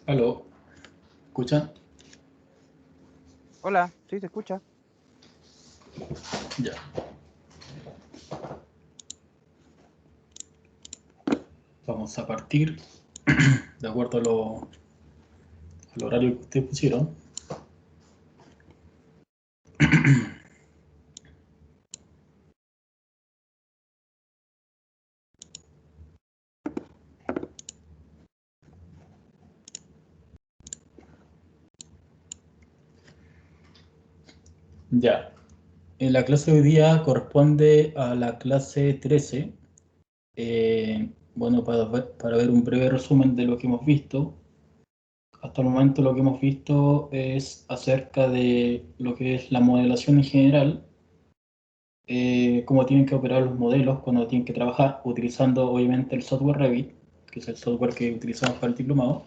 Aló, ¿escuchan? Hola, sí, se escucha. Ya. Vamos a partir de acuerdo al horario que ustedes pusieron. Ya. En la clase de hoy día corresponde a la clase 13. Bueno, para ver un breve resumen de lo que hemos visto. Hasta el momento lo que hemos visto es acerca de lo que es la modelación en general, cómo tienen que operar los modelos cuando tienen que trabajar, utilizando obviamente el software Revit, que es el software que utilizamos para el diplomado.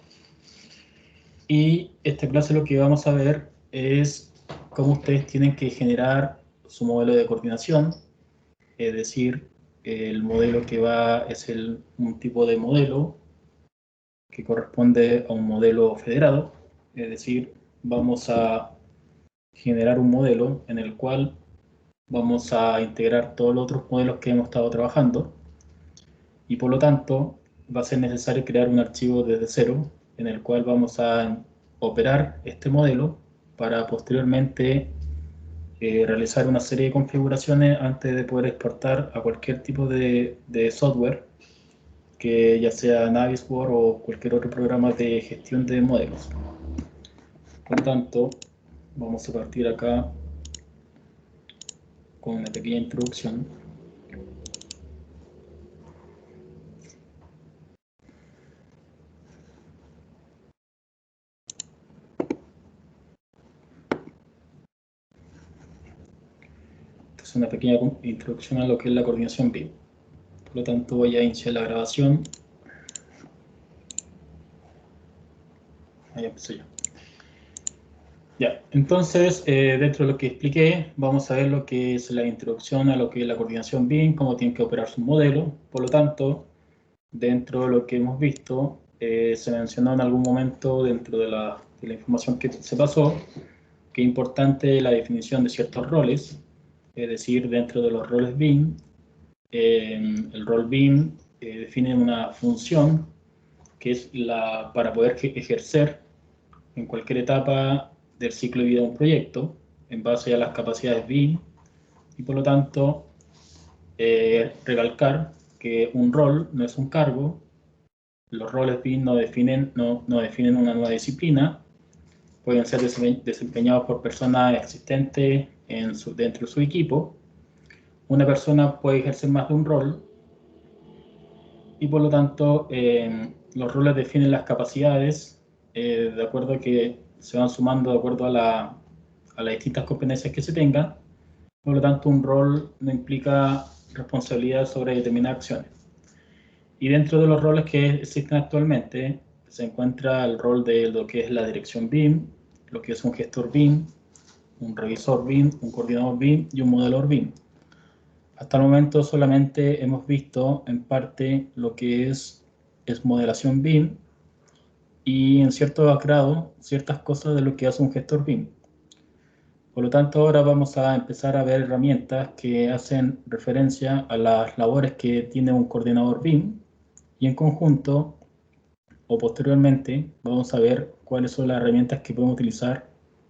Y esta clase lo que vamos a ver es cómo ustedes tienen que generar su modelo de coordinación, es decir, el modelo que va es un tipo de modelo que corresponde a un modelo federado, es decir, vamos a generar un modelo en el cual vamos a integrar todos los otros modelos que hemos estado trabajando y por lo tanto va a ser necesario crear un archivo desde cero en el cual vamos a operar este modelo para posteriormente realizar una serie de configuraciones antes de poder exportar a cualquier tipo de software, que ya sea Navisworks o cualquier otro programa de gestión de modelos. Por lo tanto, vamos a partir acá con una pequeña introducción. Es una pequeña introducción a lo que es la coordinación BIM. Por lo tanto, voy a iniciar la grabación. Ahí empecé yo. Ya, entonces, dentro de lo que expliqué, vamos a ver lo que es la introducción a lo que es la coordinación BIM, cómo tiene que operar su modelo. Por lo tanto, dentro de lo que hemos visto, se mencionó en algún momento dentro de la información que se pasó, que es importante la definición de ciertos roles, es decir, dentro de los roles BIM, el rol BIM define una función que es para poder ejercer en cualquier etapa del ciclo de vida de un proyecto en base a las capacidades BIM y por lo tanto recalcar que un rol no es un cargo, los roles BIM no definen una nueva disciplina, pueden ser desempeñados por personas existentes dentro de su equipo. Una persona puede ejercer más de un rol y por lo tanto los roles definen las capacidades de acuerdo a que se van sumando de acuerdo a las distintas competencias que se tengan. Por lo tanto, un rol no implica responsabilidad sobre determinadas acciones. Y dentro de los roles que existen actualmente se encuentra el rol de lo que es la dirección BIM, lo que es un gestor BIM, un revisor BIM, un coordinador BIM y un modelador BIM. Hasta el momento solamente hemos visto en parte lo que es modelación BIM y en cierto grado ciertas cosas de lo que hace un gestor BIM. Por lo tanto, ahora vamos a empezar a ver herramientas que hacen referencia a las labores que tiene un coordinador BIM y en conjunto o posteriormente vamos a ver cuáles son las herramientas que podemos utilizar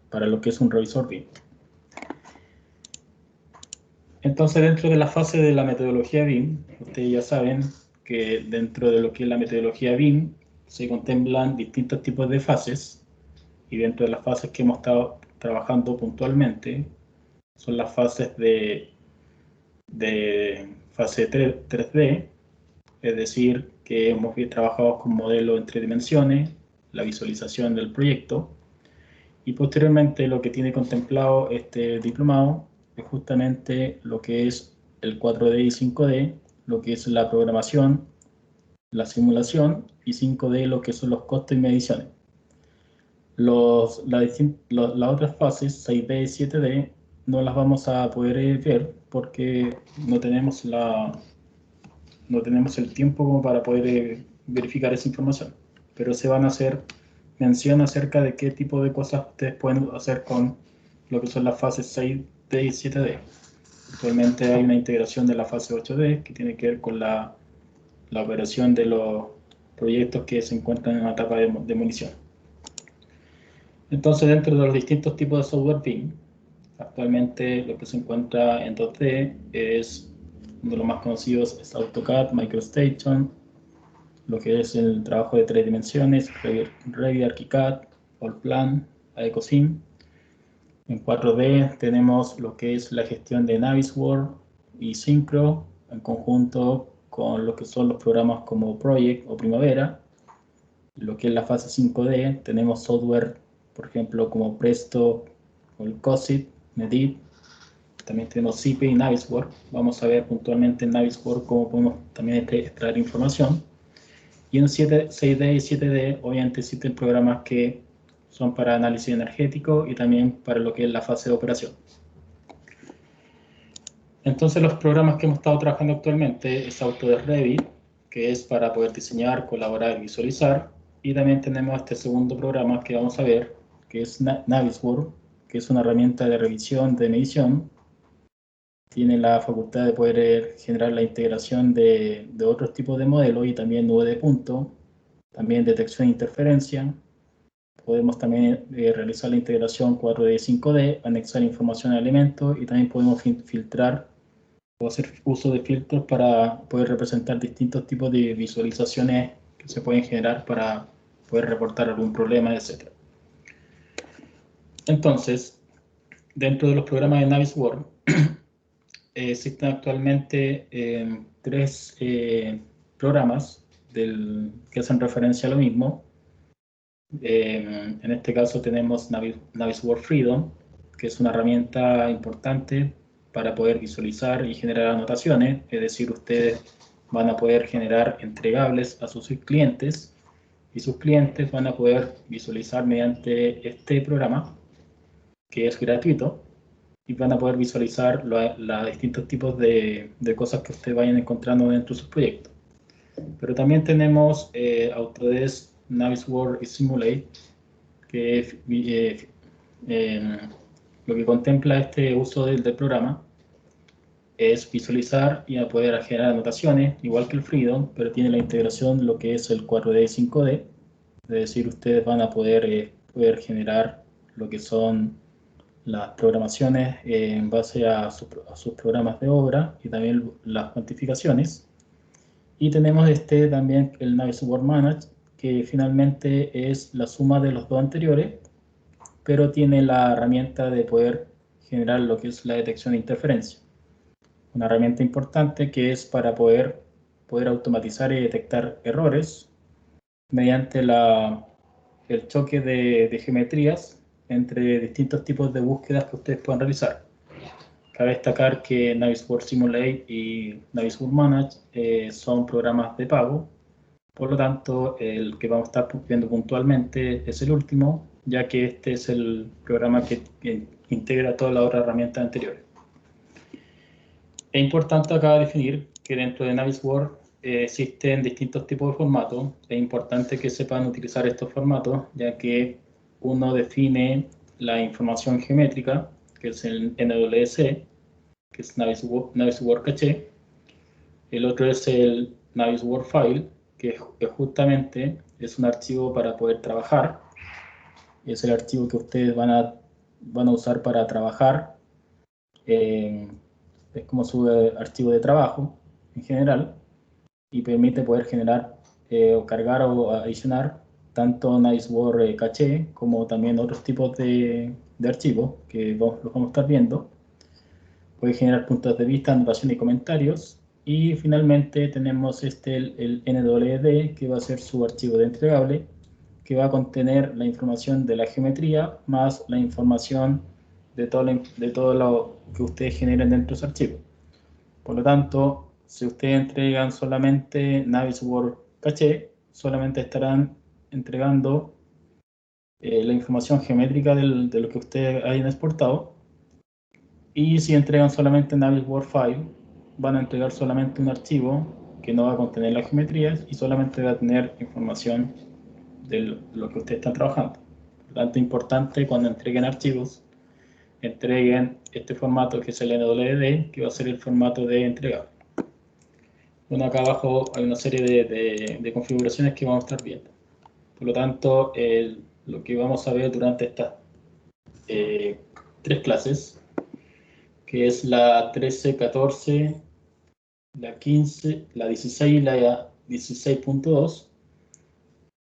para lo que es un revisor BIM. Entonces, dentro de la fase de la metodología BIM, ustedes ya saben que dentro de lo que es la metodología BIM se contemplan distintos tipos de fases y dentro de las fases que hemos estado trabajando puntualmente son las fases de fase 3D, es decir, que hemos trabajado con modelos en 3 dimensiones, la visualización del proyecto y posteriormente lo que tiene contemplado este diplomado es justamente lo que es el 4D y 5D, lo que es la programación, la simulación y 5D lo que son los costos y mediciones. Las otras fases, 6D y 7D, no las vamos a poder ver porque no tenemos el tiempo como para poder verificar esa información, pero se van a hacer menciona acerca de qué tipo de cosas ustedes pueden hacer con lo que son las fases 6D y 7D. Actualmente hay una integración de la fase 8D que tiene que ver con la operación de los proyectos que se encuentran en una etapa de demolición. Entonces, dentro de los distintos tipos de software BIM, actualmente lo que se encuentra en 2D es, uno de los más conocidos es AutoCAD, MicroStation, lo que es el trabajo de 3 dimensiones, Revit, ArchiCAD, Allplan, AecoSim. En 4D tenemos lo que es la gestión de Navisworks y Synchro, en conjunto con lo que son los programas como Project o Primavera. Lo que es la fase 5D, tenemos software, por ejemplo, como Presto o el COSIT, Medit. También tenemos CIPE y Navisworks. Vamos a ver puntualmente en Navisworks cómo podemos también extraer información. Y en 6D y 7D, obviamente existen programas que son para análisis energético y también para lo que es la fase de operación. Entonces, los programas que hemos estado trabajando actualmente es Autodesk Revit, que es para poder diseñar, colaborar y visualizar. Y también tenemos este segundo programa que vamos a ver, que es Navisworks, que es una herramienta de revisión, de medición. Tiene la facultad de poder generar la integración de otros tipos de modelos y también nube de punto, también detección de interferencia. Podemos también realizar la integración 4D y 5D, anexar información a elementos y también podemos filtrar o hacer uso de filtros para poder representar distintos tipos de visualizaciones que se pueden generar para poder reportar algún problema, etc. Entonces, dentro de los programas de Navisworks, existen actualmente 3 programas que hacen referencia a lo mismo. En este caso tenemos Navisworks Freedom, que es una herramienta importante para poder visualizar y generar anotaciones, es decir, ustedes van a poder generar entregables a sus clientes y sus clientes van a poder visualizar mediante este programa, que es gratuito, y van a poder visualizar los distintos tipos de cosas que ustedes vayan encontrando dentro de sus proyectos. Pero también tenemos Autodesk Navisworks y Simulate, que lo que contempla este uso del programa es visualizar y a poder generar anotaciones, igual que el Freedom, pero tiene la integración lo que es el 4D y 5D, es decir, ustedes van a poder generar lo que son las programaciones en base a sus programas de obra y también las cuantificaciones. Y tenemos también el Navisworks Manage, que finalmente es la suma de los dos anteriores, pero tiene la herramienta de poder generar lo que es la detección de interferencia. Una herramienta importante que es para poder automatizar y detectar errores mediante el choque de geometrías entre distintos tipos de búsquedas que ustedes puedan realizar. Cabe destacar que Navisworks Simulate y Navisworks Manage son programas de pago, por lo tanto el que vamos a estar viendo puntualmente es el último, ya que este es el programa que integra todas las otras herramientas anteriores. Es importante acá definir que dentro de Navisworks existen distintos tipos de formatos. Es importante que sepan utilizar estos formatos, ya que uno define la información geométrica, que es el NWC, que es Navisworks Caché. El otro es el Navisworks File, que justamente es un archivo para poder trabajar. Es el archivo que ustedes van a usar para trabajar. Es como su archivo de trabajo en general y permite poder generar o cargar o adicionar tanto Navisworks Caché como también otros tipos de archivos que los vamos a estar viendo. Puede generar puntos de vista, anotaciones y comentarios. Y finalmente tenemos el NWD, que va a ser su archivo de entregable, que va a contener la información de la geometría más la información de todo lo que ustedes generen dentro de ese archivo. Por lo tanto, si ustedes entregan solamente Navisworks Caché, solamente estarán entregando la información geométrica de lo que ustedes hayan exportado. Y si entregan solamente Navisworks File, van a entregar solamente un archivo que no va a contener las geometrías y solamente va a tener información de lo que ustedes están trabajando. Por lo tanto, es importante cuando entreguen archivos, entreguen este formato que es el NWD, que va a ser el formato de entregable. Bueno, acá abajo hay una serie de configuraciones que vamos a estar viendo. Por lo tanto, lo que vamos a ver durante estas 3 clases, que es la 13, 14, la 15, la 16 y la 16.2,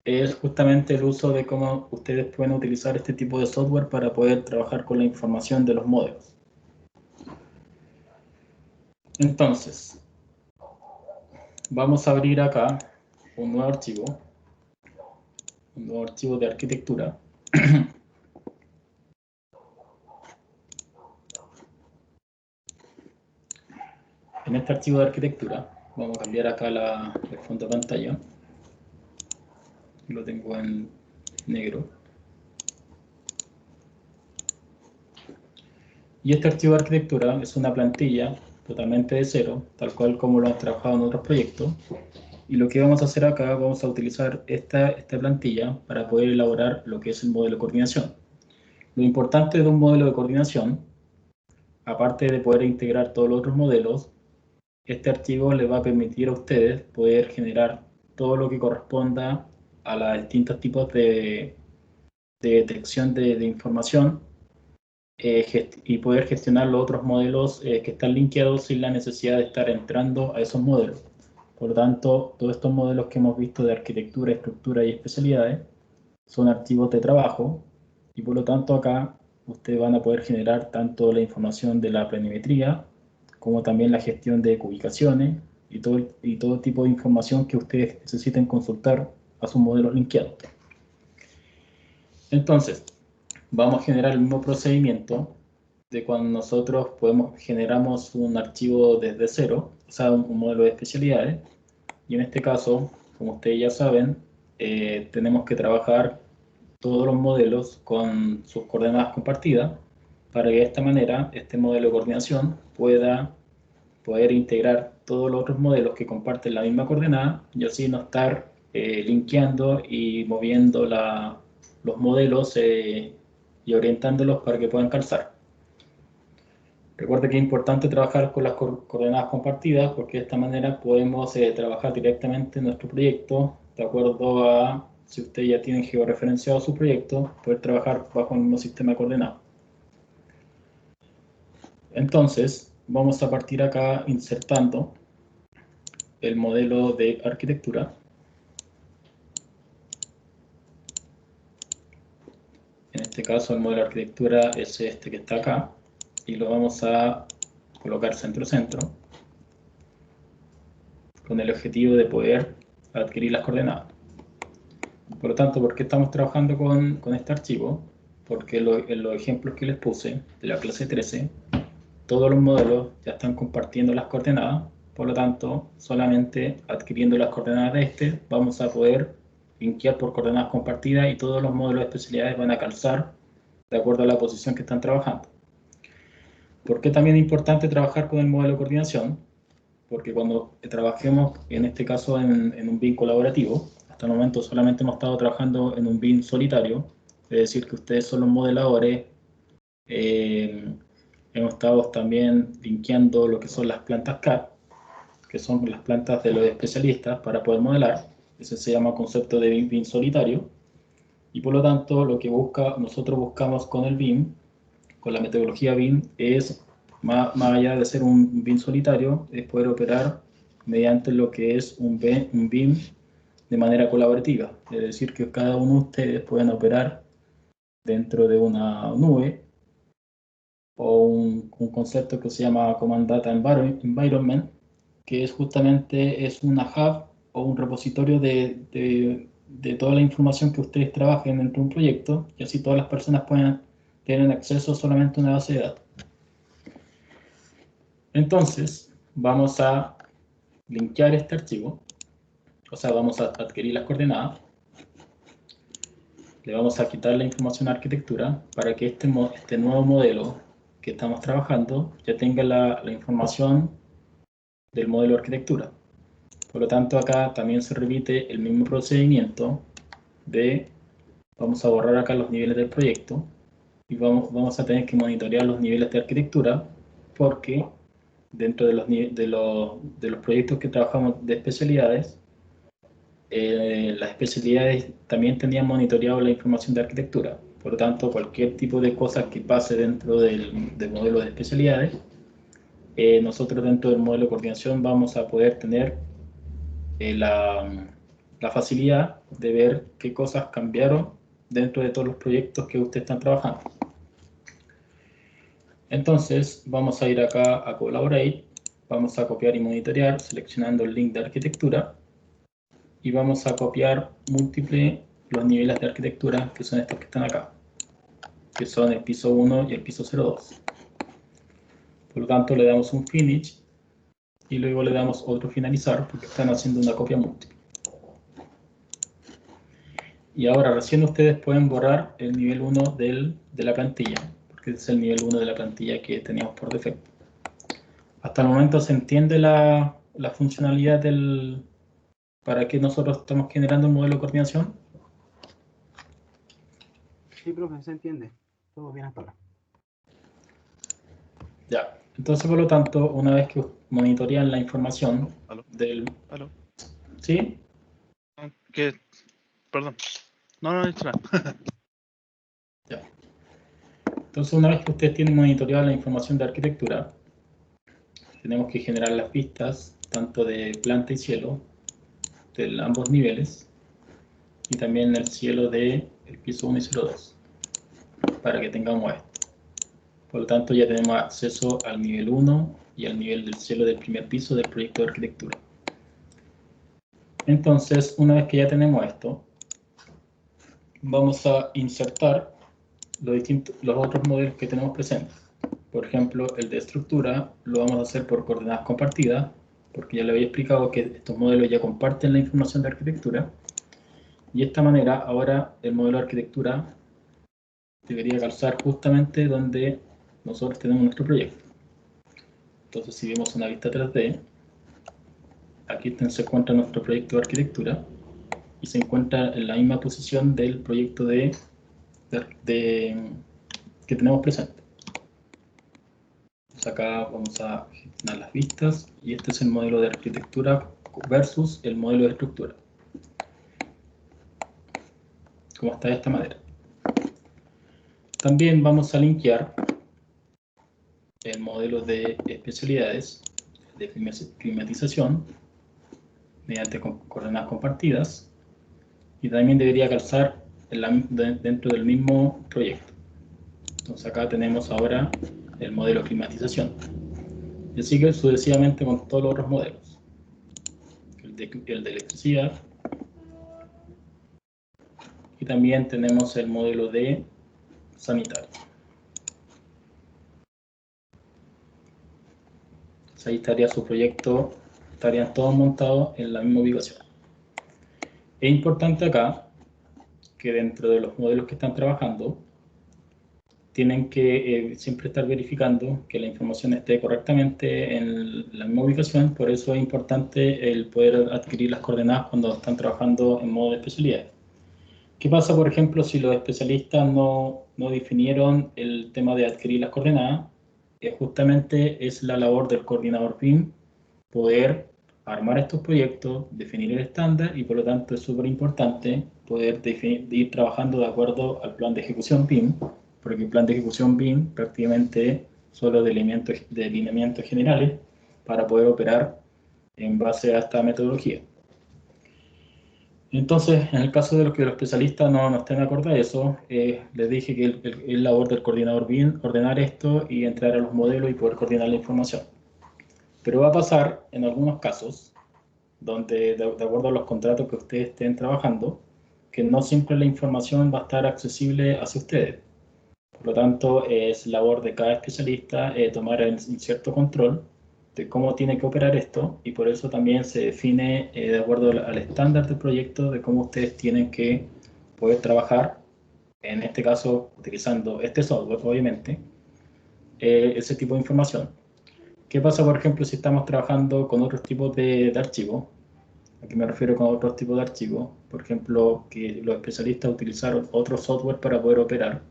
es justamente el uso de cómo ustedes pueden utilizar este tipo de software para poder trabajar con la información de los modelos. Entonces, vamos a abrir acá un nuevo archivo de arquitectura. En este archivo de arquitectura, vamos a cambiar acá el fondo de pantalla. Lo tengo en negro. Y este archivo de arquitectura es una plantilla totalmente de cero, tal cual como lo han trabajado en otros proyectos. Y lo que vamos a hacer acá, vamos a utilizar esta plantilla para poder elaborar lo que es el modelo de coordinación. Lo importante de un modelo de coordinación, aparte de poder integrar todos los otros modelos, este archivo les va a permitir a ustedes poder generar todo lo que corresponda a los distintos tipos de detección de información y poder gestionar los otros modelos que están linkeados sin la necesidad de estar entrando a esos modelos. Por lo tanto, todos estos modelos que hemos visto de arquitectura, estructura y especialidades son archivos de trabajo y por lo tanto acá ustedes van a poder generar tanto la información de la planimetría como también la gestión de ubicaciones y todo tipo de información que ustedes necesiten consultar a sus modelos linkeados. Entonces, vamos a generar el mismo procedimiento de cuando nosotros generamos un archivo desde cero, o sea, un modelo de especialidades, y en este caso, como ustedes ya saben, tenemos que trabajar todos los modelos con sus coordenadas compartidas para que de esta manera este modelo de coordinación pueda poder integrar todos los otros modelos que comparten la misma coordenada y así no estar linkeando y moviendo los modelos y orientándolos para que puedan calzar. Recuerda que es importante trabajar con las coordenadas compartidas porque de esta manera podemos trabajar directamente en nuestro proyecto de acuerdo a si ustedes ya tienen georreferenciado su proyecto, poder trabajar bajo el mismo sistema de coordenadas. Entonces, vamos a partir acá insertando el modelo de arquitectura. En este caso, el modelo de arquitectura es este que está acá y lo vamos a colocar centro-centro con el objetivo de poder adquirir las coordenadas. Por lo tanto, ¿por qué estamos trabajando con este archivo? Porque en los ejemplos que les puse de la clase 13, todos los modelos ya están compartiendo las coordenadas, por lo tanto, solamente adquiriendo las coordenadas de este, vamos a poder linkear por coordenadas compartidas y todos los modelos de especialidades van a calzar de acuerdo a la posición que están trabajando. ¿Por qué también es importante trabajar con el modelo de coordinación? Porque cuando trabajemos, en este caso, en un BIM colaborativo, hasta el momento solamente hemos estado trabajando en un BIM solitario, es decir, que ustedes son los modeladores, hemos estado también linkeando lo que son las plantas CAD, que son las plantas de los especialistas para poder modelar, ese se llama concepto de BIM solitario, y por lo tanto lo que nosotros buscamos con el BIM, con la metodología BIM, es más allá de ser un BIM solitario, es poder operar mediante lo que es un BIM de manera colaborativa, es decir, que cada uno de ustedes pueden operar dentro de una nube o un concepto que se llama Command Data Environment, que es justamente una hub o un repositorio de toda la información que ustedes trabajen dentro de un proyecto y así todas las personas pueden tener acceso solamente a una base de datos. Entonces, vamos a linkear este archivo, o sea, vamos a adquirir las coordenadas, le vamos a quitar la información a arquitectura para que este nuevo modelo que estamos trabajando ya tenga la información del modelo de arquitectura. Por lo tanto, acá también se repite el mismo procedimiento vamos a borrar acá los niveles del proyecto y vamos a tener que monitorear los niveles de arquitectura, porque dentro de los proyectos que trabajamos de especialidades, las especialidades también tenían monitoreado la información de arquitectura. Por lo tanto, cualquier tipo de cosas que pase dentro del modelo de especialidades, nosotros dentro del modelo de coordinación vamos a poder tener la facilidad de ver qué cosas cambiaron dentro de todos los proyectos que ustedes están trabajando. Entonces, vamos a ir acá a Collaborate, vamos a copiar y monitorear, seleccionando el link de arquitectura, y vamos a copiar múltiples los niveles de arquitectura, que son estos que están acá, que son el piso 1 y el piso 02. Por lo tanto, le damos un Finish, y luego le damos otro Finalizar, porque están haciendo una copia múltiple. Y ahora recién ustedes pueden borrar el nivel 1 de la plantilla, porque ese es el nivel 1 de la plantilla que teníamos por defecto. Hasta el momento se entiende la funcionalidad para que nosotros estamos generando un modelo de coordinación. Sí, profe, se entiende. Todo bien hasta ahora. Ya, entonces por lo tanto, una vez que monitorean la información del... ¿Aló? ¿Sí? ¿Qué? Perdón. No, es nada. Ya. Entonces una vez que ustedes tienen monitoreada la información de arquitectura, tenemos que generar las vistas, tanto de planta y cielo, de ambos niveles, y también el cielo del piso 1 y 02, para que tengamos esto. Por lo tanto, ya tenemos acceso al nivel 1 y al nivel del cielo del primer piso del proyecto de arquitectura. Entonces, una vez que ya tenemos esto, vamos a insertar los otros modelos que tenemos presentes. Por ejemplo, el de estructura lo vamos a hacer por coordenadas compartidas, porque ya le había explicado que estos modelos ya comparten la información de arquitectura. Y de esta manera, ahora el modelo de arquitectura debería calzar justamente donde nosotros tenemos nuestro proyecto. Entonces, si vemos una vista 3D, aquí se encuentra nuestro proyecto de arquitectura y se encuentra en la misma posición del proyecto que tenemos presente. Entonces acá vamos a gestionar las vistas y este es el modelo de arquitectura versus el modelo de estructura, como está de esta manera. También vamos a linkear el modelo de especialidades de climatización mediante coordenadas compartidas, y también debería calzar dentro del mismo proyecto. Entonces acá tenemos ahora el modelo de climatización, y sigue sucesivamente con todos los otros modelos, el de electricidad, y también tenemos el modelo de sanitario. Entonces ahí estaría su proyecto, estarían todos montados en la misma ubicación. Es importante acá que dentro de los modelos que están trabajando, tienen que siempre estar verificando que la información esté correctamente en la misma ubicación. Por eso es importante el poder adquirir las coordenadas cuando están trabajando en modo de especialidad. ¿Qué pasa, por ejemplo, si los especialistas no definieron el tema de adquirir las coordenadas? Justamente es la labor del coordinador BIM poder armar estos proyectos, definir el estándar, y por lo tanto es súper importante poder ir trabajando de acuerdo al plan de ejecución BIM, porque el plan de ejecución BIM prácticamente solo de lineamientos generales para poder operar en base a esta metodología. Entonces, en el caso de los que los especialistas no estén de acuerdo a eso, les dije que es labor del coordinador BIM ordenar esto y entrar a los modelos y poder coordinar la información. Pero va a pasar en algunos casos, donde de acuerdo a los contratos que ustedes estén trabajando, que no siempre la información va a estar accesible hacia ustedes. Por lo tanto, es labor de cada especialista tomar un cierto control de cómo tiene que operar esto, y por eso también se define de acuerdo al estándar del proyecto de cómo ustedes tienen que poder trabajar, en este caso utilizando este software, obviamente, ese tipo de información. ¿Qué pasa, por ejemplo, si estamos trabajando con otros tipos de archivos? ¿A qué me refiero con otros tipos de archivos? Por ejemplo, que los especialistas utilizaron otro software para poder operar.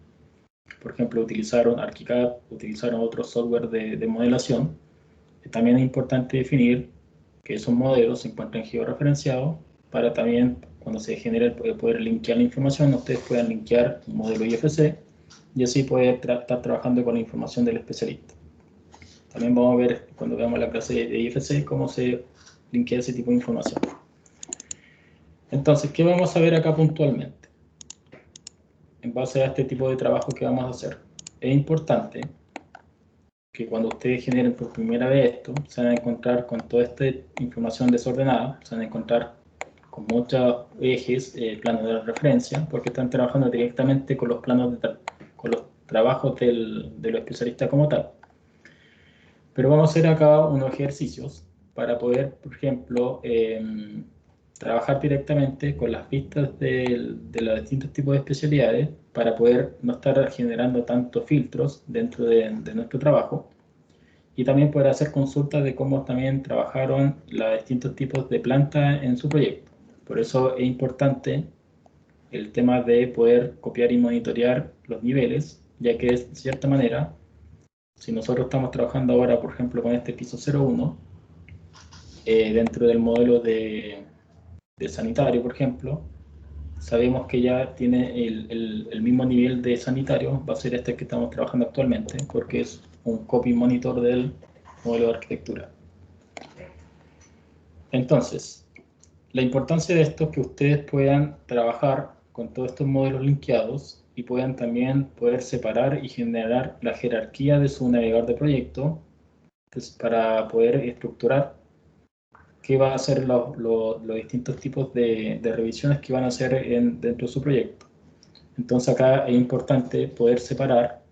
Por ejemplo, utilizaron ArchiCAD, utilizaron otro software de modelación. También es importante definir que esos modelos se encuentran georreferenciados para también, cuando se genere poder linkear la información, ustedes puedan linkear un modelo IFC y así poder estar trabajando con la información del especialista. También vamos a ver, cuando veamos la clase de IFC, cómo se linkea ese tipo de información. Entonces, ¿qué vamos a ver acá puntualmente? En base a este tipo de trabajo que vamos a hacer. Es importante que cuando ustedes generen por primera vez esto, se van a encontrar con toda esta información desordenada, se van a encontrar con muchos ejes, planos de referencia, porque están trabajando directamente con los planos, con los trabajos de los especialistas como tal. Pero vamos a hacer acá unos ejercicios para poder, por ejemplo, trabajar directamente con las pistas de los distintos tipos de especialidades para poder no estar generando tantos filtros dentro de nuestro trabajo y también poder hacer consultas de cómo también trabajaron los distintos tipos de plantas en su proyecto. Por eso es importante el tema de poder copiar y monitorear los niveles, ya que de cierta manera, si nosotros estamos trabajando ahora, por ejemplo, con este piso 01, dentro del modelo de sanitario, por ejemplo, sabemos que ya tiene el mismo nivel de sanitario, va a ser este que estamos trabajando actualmente, porque es un copy monitor del modelo de arquitectura. Entonces, la importancia de esto es que ustedes puedan trabajar con todos estos modelos linkeados y puedan también poder separar y generar la jerarquía de su navegador de proyecto, pues, para poder estructurar qué van a ser los distintos tipos de revisiones que van a hacer dentro de su proyecto. Entonces acá es importante poder separar,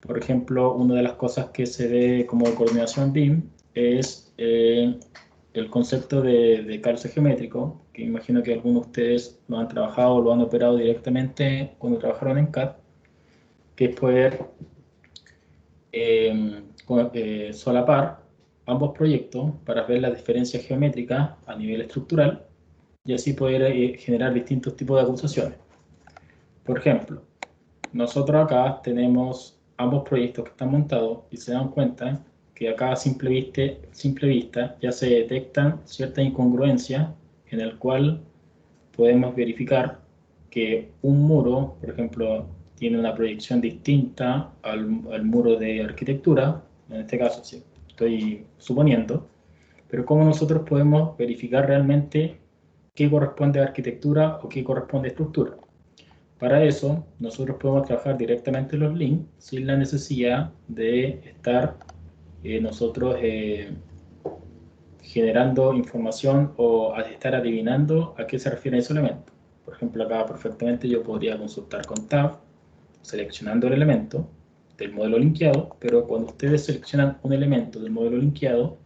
por ejemplo, una de las cosas que se ve como coordinación BIM es el concepto de cálculo geométrico, que imagino que algunos de ustedes lo han trabajado o lo han operado directamente cuando trabajaron en CAD, que es poder solapar ambos proyectos para ver las diferencias geométricas a nivel estructural y así poder generar distintos tipos de acusaciones. Por ejemplo, nosotros acá tenemos ambos proyectos que están montados y se dan cuenta que acá a simple vista ya se detectan ciertas incongruencias en el cual podemos verificar que un muro, por ejemplo, tiene una proyección distinta al muro de arquitectura, en este caso sí, estoy suponiendo, pero cómo nosotros podemos verificar realmente qué corresponde a arquitectura o qué corresponde a estructura. Para eso, nosotros podemos trabajar directamente los links sin la necesidad de estar nosotros generando información o estar adivinando a qué se refiere ese elemento. Por ejemplo, acá perfectamente yo podría consultar con Tab, seleccionando el elemento del modelo linkeado, pero cuando ustedes seleccionan un elemento del modelo linkeado,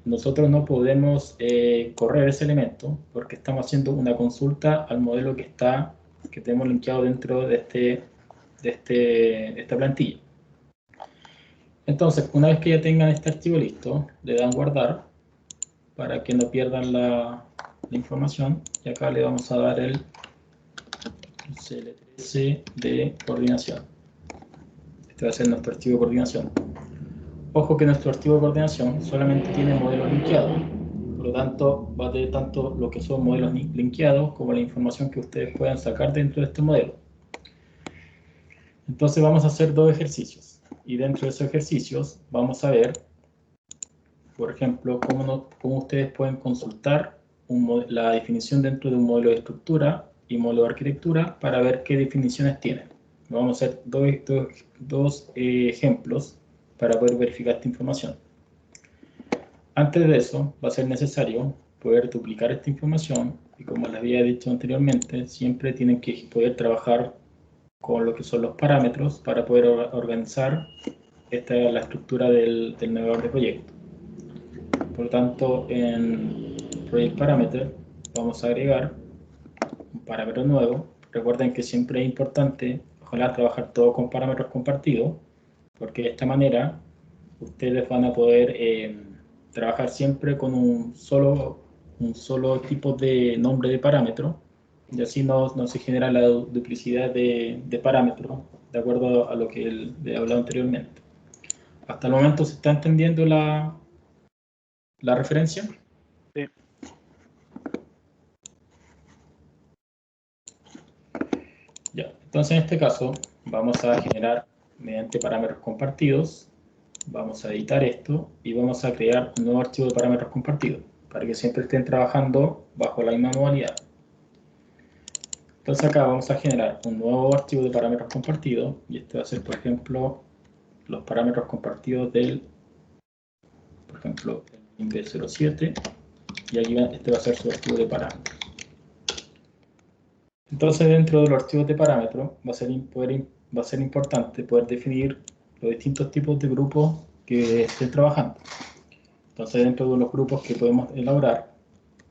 nosotros no podemos correr ese elemento porque estamos haciendo una consulta al modelo que tenemos linkeado dentro de esta plantilla. Entonces, una vez que ya tengan este archivo listo, le dan guardar para que no pierdan la información y acá le vamos a dar el CL13 de coordinación. Este va a ser nuestro archivo de coordinación. Ojo que nuestro archivo de coordinación solamente tiene modelos linkeados, por lo tanto va a tener tanto lo que son modelos linkeados como la información que ustedes puedan sacar dentro de este modelo. Entonces vamos a hacer dos ejercicios y dentro de esos ejercicios vamos a ver, por ejemplo, cómo ustedes pueden consultar la definición dentro de un modelo de estructura y modelo de arquitectura para ver qué definiciones tienen. Vamos a hacer dos ejemplos para poder verificar esta información. Antes de eso, va a ser necesario poder duplicar esta información y como les había dicho anteriormente, siempre tienen que poder trabajar con lo que son los parámetros para poder organizar la estructura del navegador de proyecto. Por lo tanto, en Project Parameter vamos a agregar un parámetro nuevo. Recuerden que siempre es importante, ojalá trabajar todo con parámetros compartidos, porque de esta manera ustedes van a poder trabajar siempre con un solo un solo tipo de nombre de parámetro, y así no se genera la duplicidad de parámetros, de acuerdo a lo que le he hablado anteriormente. ¿Hasta el momento se está entendiendo la referencia? Sí. Ya, entonces en este caso vamos a generar mediante parámetros compartidos, vamos a editar esto y vamos a crear un nuevo archivo de parámetros compartidos para que siempre estén trabajando bajo la misma modalidad. Entonces acá vamos a generar un nuevo archivo de parámetros compartidos y este va a ser, por ejemplo, los parámetros compartidos del, por ejemplo, el INV07 y aquí este va a ser su archivo de parámetros. Entonces dentro de los archivos de parámetros va a ser importante poder definir los distintos tipos de grupos que estén trabajando. Entonces dentro de los grupos que podemos elaborar,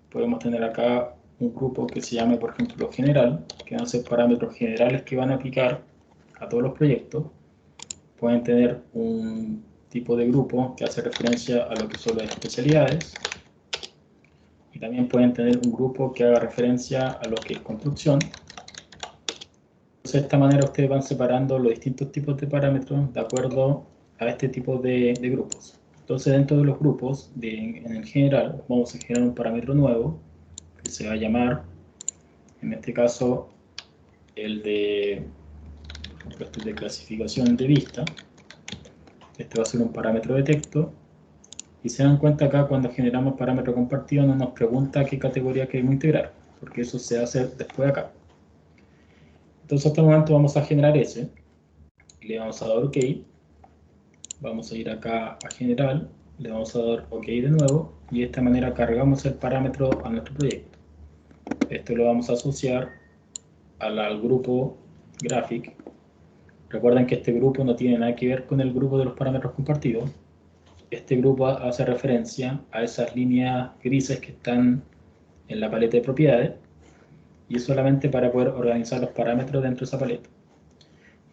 podemos tener acá un grupo que se llame, por ejemplo, general, que van a ser parámetros generales que van a aplicar a todos los proyectos. Pueden tener un tipo de grupo que hace referencia a lo que son las especialidades. Y también pueden tener un grupo que haga referencia a lo que es construcción. Entonces, de esta manera ustedes van separando los distintos tipos de parámetros de acuerdo a este tipo de grupos. Entonces, dentro de los grupos, en el general, vamos a generar un parámetro nuevo que se va a llamar, en este caso, el de clasificación de vista. Este va a ser un parámetro de texto. Y se dan cuenta acá cuando generamos parámetro compartido no nos pregunta qué categoría queremos integrar, porque eso se hace después acá. Entonces, hasta el momento vamos a generar ese. Y le vamos a dar OK. Vamos a ir acá a general, le vamos a dar OK de nuevo y de esta manera cargamos el parámetro a nuestro proyecto. Esto lo vamos a asociar al grupo graphic. Recuerden que este grupo no tiene nada que ver con el grupo de los parámetros compartidos. Este grupo hace referencia a esas líneas grises que están en la paleta de propiedades y es solamente para poder organizar los parámetros dentro de esa paleta.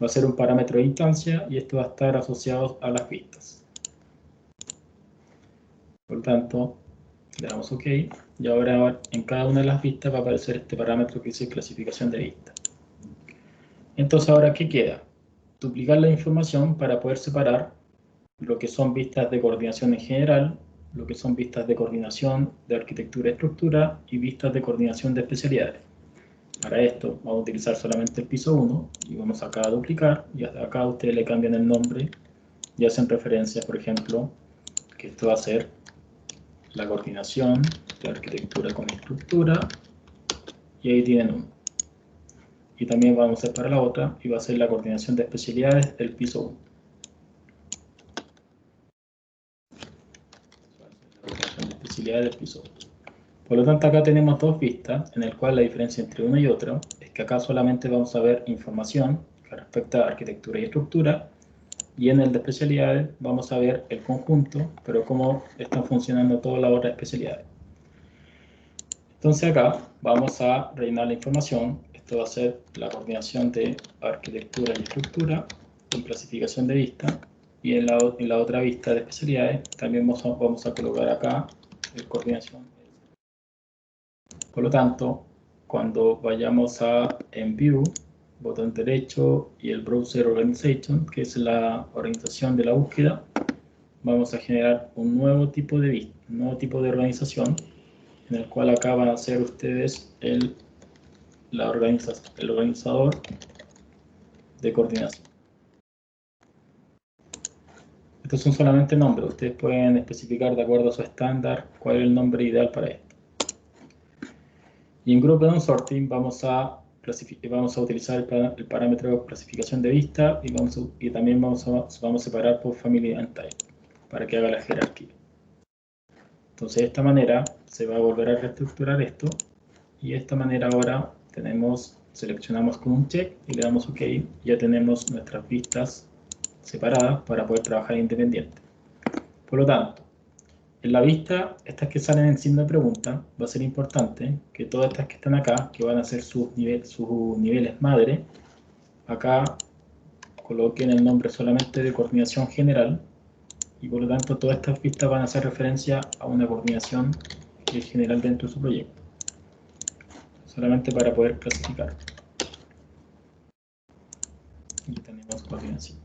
Va a ser un parámetro de instancia y esto va a estar asociado a las vistas. Por lo tanto, le damos OK y ahora en cada una de las vistas va a aparecer este parámetro que dice clasificación de vista. Entonces ahora, ¿qué queda? Duplicar la información para poder separar lo que son vistas de coordinación en general, lo que son vistas de coordinación de arquitectura y estructura y vistas de coordinación de especialidades. Para esto vamos a utilizar solamente el piso 1 y vamos acá a duplicar y hasta acá ustedes le cambian el nombre y hacen referencia, por ejemplo, que esto va a ser la coordinación de arquitectura con estructura y ahí tienen uno. Y también vamos a hacer para la otra y va a ser la coordinación de especialidades del piso 1. Del piso 1. Por lo tanto, acá tenemos dos vistas, en el cual la diferencia entre uno y otro es que acá solamente vamos a ver información que respecta a arquitectura y estructura, y en el de especialidades vamos a ver el conjunto, pero cómo están funcionando todas las otras especialidades. Entonces acá vamos a rellenar la información. Esto va a ser la coordinación de arquitectura y estructura con clasificación de vista, y en la otra vista de especialidades también vamos a colocar acá el coordinación. Por lo tanto, cuando vayamos en View, botón derecho y el Browser Organization, que es la organización de la búsqueda, vamos a generar un nuevo tipo de vista, un nuevo tipo de organización, en el cual acá van a ser ustedes el organizador de coordinación. Estos son solamente nombres, ustedes pueden especificar de acuerdo a su estándar cuál es el nombre ideal para esto. Y en Group Down Sorting vamos a utilizar el parámetro de clasificación de vista y también vamos a separar por Family and Type para que haga la jerarquía. Entonces de esta manera se va a volver a reestructurar esto y de esta manera ahora seleccionamos con un check y le damos OK. Ya tenemos nuestras vistas separadas para poder trabajar independiente. Por lo tanto, en la vista, estas que salen en signo de pregunta, va a ser importante que todas estas que están acá, que van a ser sus niveles madre, acá coloquen el nombre solamente de coordinación general y por lo tanto todas estas vistas van a hacer referencia a una coordinación y el general dentro de su proyecto. Solamente para poder clasificar. Aquí tenemos coordinación.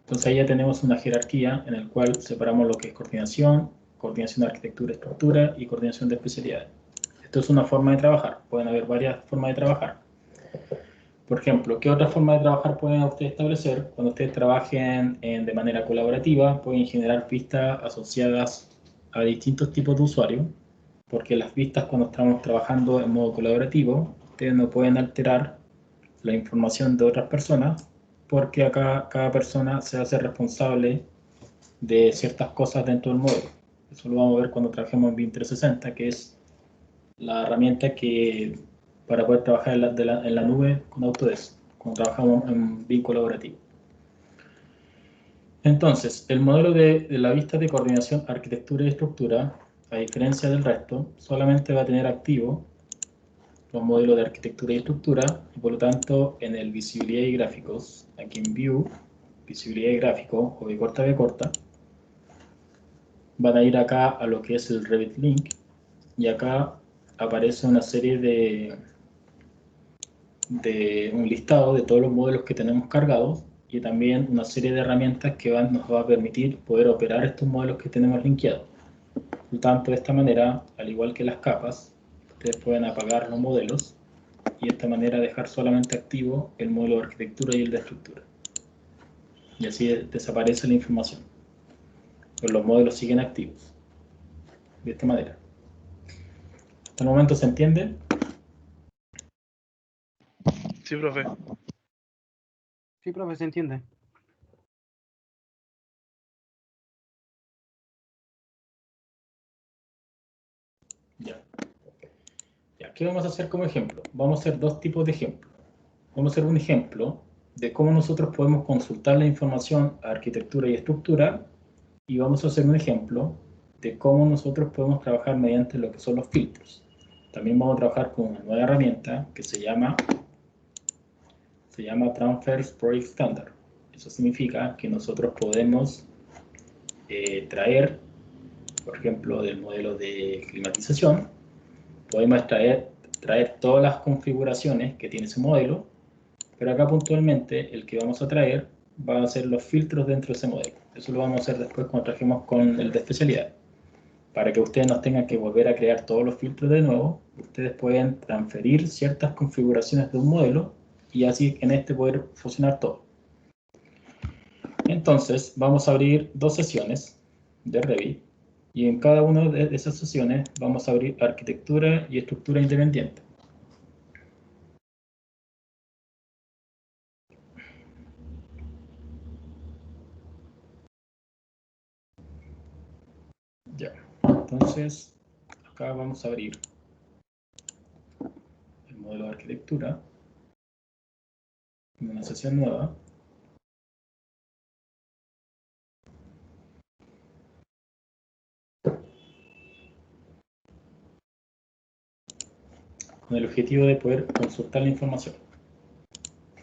Entonces ahí ya tenemos una jerarquía en la cual separamos lo que es coordinación, coordinación de arquitectura, estructura y coordinación de especialidades. Esto es una forma de trabajar. Pueden haber varias formas de trabajar. Por ejemplo, ¿qué otra forma de trabajar pueden ustedes establecer? Cuando ustedes trabajen de manera colaborativa, pueden generar pistas asociadas a distintos tipos de usuarios, porque las vistas cuando estamos trabajando en modo colaborativo, ustedes no pueden alterar la información de otras personas, porque acá cada persona se hace responsable de ciertas cosas dentro del modelo. Eso lo vamos a ver cuando trabajemos en BIM 360, que es la herramienta que para poder trabajar en la nube con Autodesk, cuando trabajamos en BIM colaborativo. Entonces, el modelo de la vista de coordinación, arquitectura y estructura, a diferencia del resto, solamente va a tener activo los modelos de arquitectura y estructura, y por lo tanto, en el visibilidad y gráficos, aquí en View, visibilidad y gráfico, o B corta, van a ir acá a lo que es el Revit Link, y acá aparece una serie de un listado de todos los modelos que tenemos cargados, y también una serie de herramientas que nos va a permitir poder operar estos modelos que tenemos linkeados. Por lo tanto, de esta manera, al igual que las capas, ustedes pueden apagar los modelos y de esta manera dejar solamente activo el modelo de arquitectura y el de estructura. Y así desaparece la información. Pero los modelos siguen activos. De esta manera. ¿Hasta el momento se entiende? Sí, profe. Sí, profe, se entiende. Ya. ¿Qué vamos a hacer como ejemplo? Vamos a hacer dos tipos de ejemplos. Vamos a hacer un ejemplo de cómo nosotros podemos consultar la información a arquitectura y estructura, y vamos a hacer un ejemplo de cómo nosotros podemos trabajar mediante lo que son los filtros. También vamos a trabajar con una nueva herramienta que se llama Transfers Project Standard. Eso significa que nosotros podemos traer, por ejemplo, del modelo de climatización, podemos traer todas las configuraciones que tiene ese modelo, pero acá puntualmente el que vamos a traer va a ser los filtros dentro de ese modelo. Eso lo vamos a hacer después cuando trajemos con el de especialidad. Para que ustedes no tengan que volver a crear todos los filtros de nuevo, ustedes pueden transferir ciertas configuraciones de un modelo y así en este poder funcionar todo. Entonces vamos a abrir dos sesiones de Revit y en cada una de esas sesiones vamos a abrir arquitectura y estructura independiente. Ya, entonces acá vamos a abrir el modelo de arquitectura en una sesión nueva. Con el objetivo de poder consultar la información.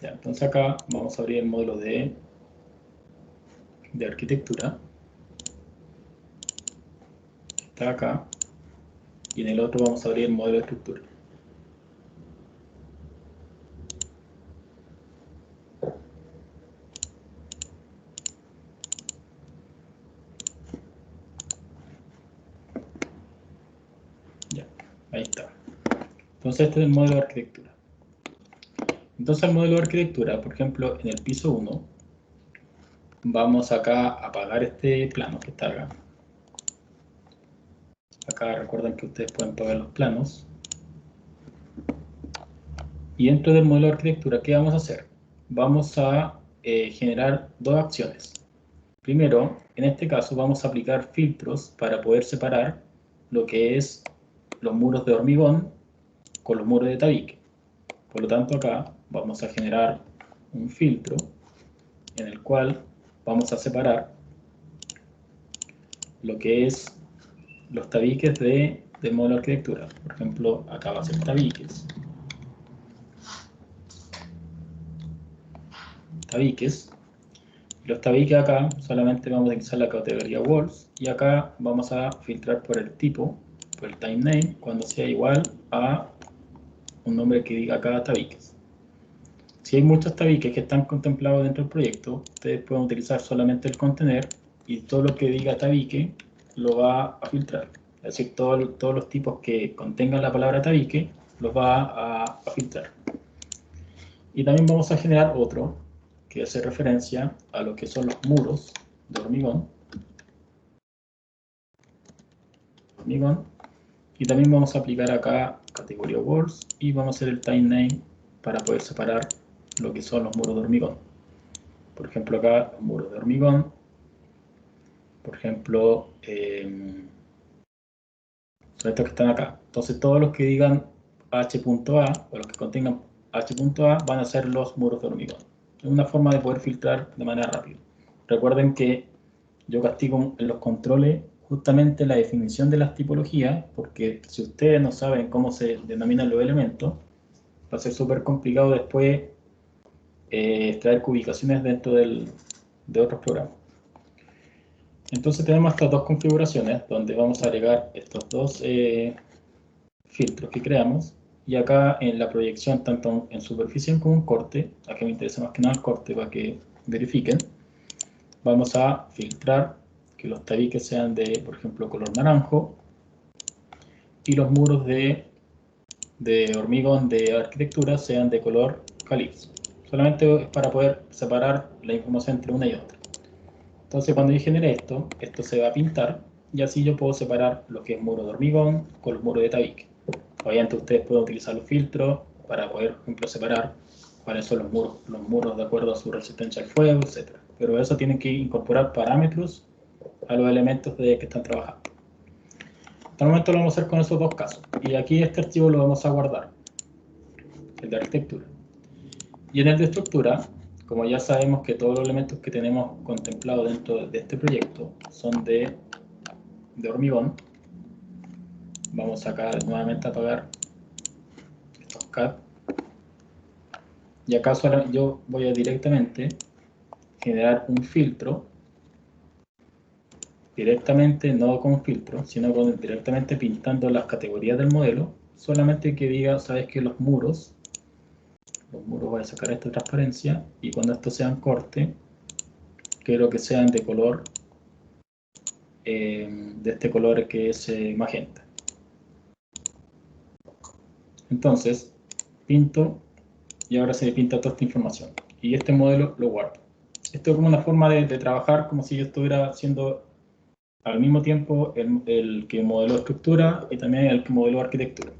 Ya, entonces acá vamos a abrir el módulo de arquitectura. Está acá. Y en el otro vamos a abrir el modelo de estructura. Ya, ahí está. Entonces este es el modelo de arquitectura. Entonces el modelo de arquitectura, por ejemplo, en el piso 1, vamos acá a apagar este plano que está acá. Acá recuerden que ustedes pueden pagar los planos. Y dentro del modelo de arquitectura, ¿qué vamos a hacer? Vamos a generar dos acciones. Primero, en este caso, vamos a aplicar filtros para poder separar lo que es los muros de hormigón con los muros de tabique. Por lo tanto, acá vamos a generar un filtro en el cual vamos a separar lo que es los tabiques del modelo de arquitectura. Por ejemplo, acá va a ser tabiques. Los tabiques acá solamente vamos a utilizar la categoría walls y acá vamos a filtrar por el tipo, por el time name, cuando sea igual a un nombre que diga cada tabiques. Si hay muchos tabiques que están contemplados dentro del proyecto, ustedes pueden utilizar solamente el contener y todo lo que diga tabique lo va a filtrar. Es decir, todos los tipos que contengan la palabra tabique los va a filtrar. Y también vamos a generar otro que hace referencia a lo que son los muros de hormigón. Y también vamos a aplicar acá categoría walls y vamos a hacer el time name para poder separar lo que son los muros de hormigón. Por ejemplo, acá los muros de hormigón. Por ejemplo, son estos que están acá. Entonces, todos los que digan h.a o los que contengan h.a van a ser los muros de hormigón. Es una forma de poder filtrar de manera rápida. Recuerden que yo castigo en los controles justamente la definición de las tipologías, porque si ustedes no saben cómo se denominan los elementos, va a ser súper complicado después extraer ubicaciones dentro de otros programas. Entonces tenemos estas dos configuraciones donde vamos a agregar estos dos filtros que creamos, y acá en la proyección tanto en superficie como en corte, aquí me interesa más que nada el corte para que verifiquen, vamos a filtrar que los tabiques sean de, por ejemplo, color naranjo y los muros de hormigón de arquitectura sean de color calipso. Solamente es para poder separar la información entre una y otra. Entonces cuando yo genere esto se va a pintar y así yo puedo separar lo que es muro de hormigón con los muros de tabique. Obviamente ustedes pueden utilizar los filtros para poder, por ejemplo, separar cuáles son los muros de acuerdo a su resistencia al fuego, etc. Pero eso tienen que incorporar parámetros a los elementos que están trabajando. Hasta el momento lo vamos a hacer con esos dos casos. Y aquí este archivo lo vamos a guardar, el de arquitectura. Y en el de estructura, como ya sabemos que todos los elementos que tenemos contemplados dentro de este proyecto son de hormigón, vamos acá nuevamente a apagar estos CAD. Y acá yo voy a directamente generar un filtro, directamente, no con filtro, sino directamente pintando las categorías del modelo, solamente que diga, sabes que los muros voy a sacar esta transparencia, y cuando estos sean corte, quiero que sean de color, de este color que es magenta. Entonces, pinto, y ahora se me pinta toda esta información. Y este modelo lo guardo. Esto es como una forma de trabajar como si yo estuviera haciendo al mismo tiempo el que modeló estructura y también el que modeló arquitectura.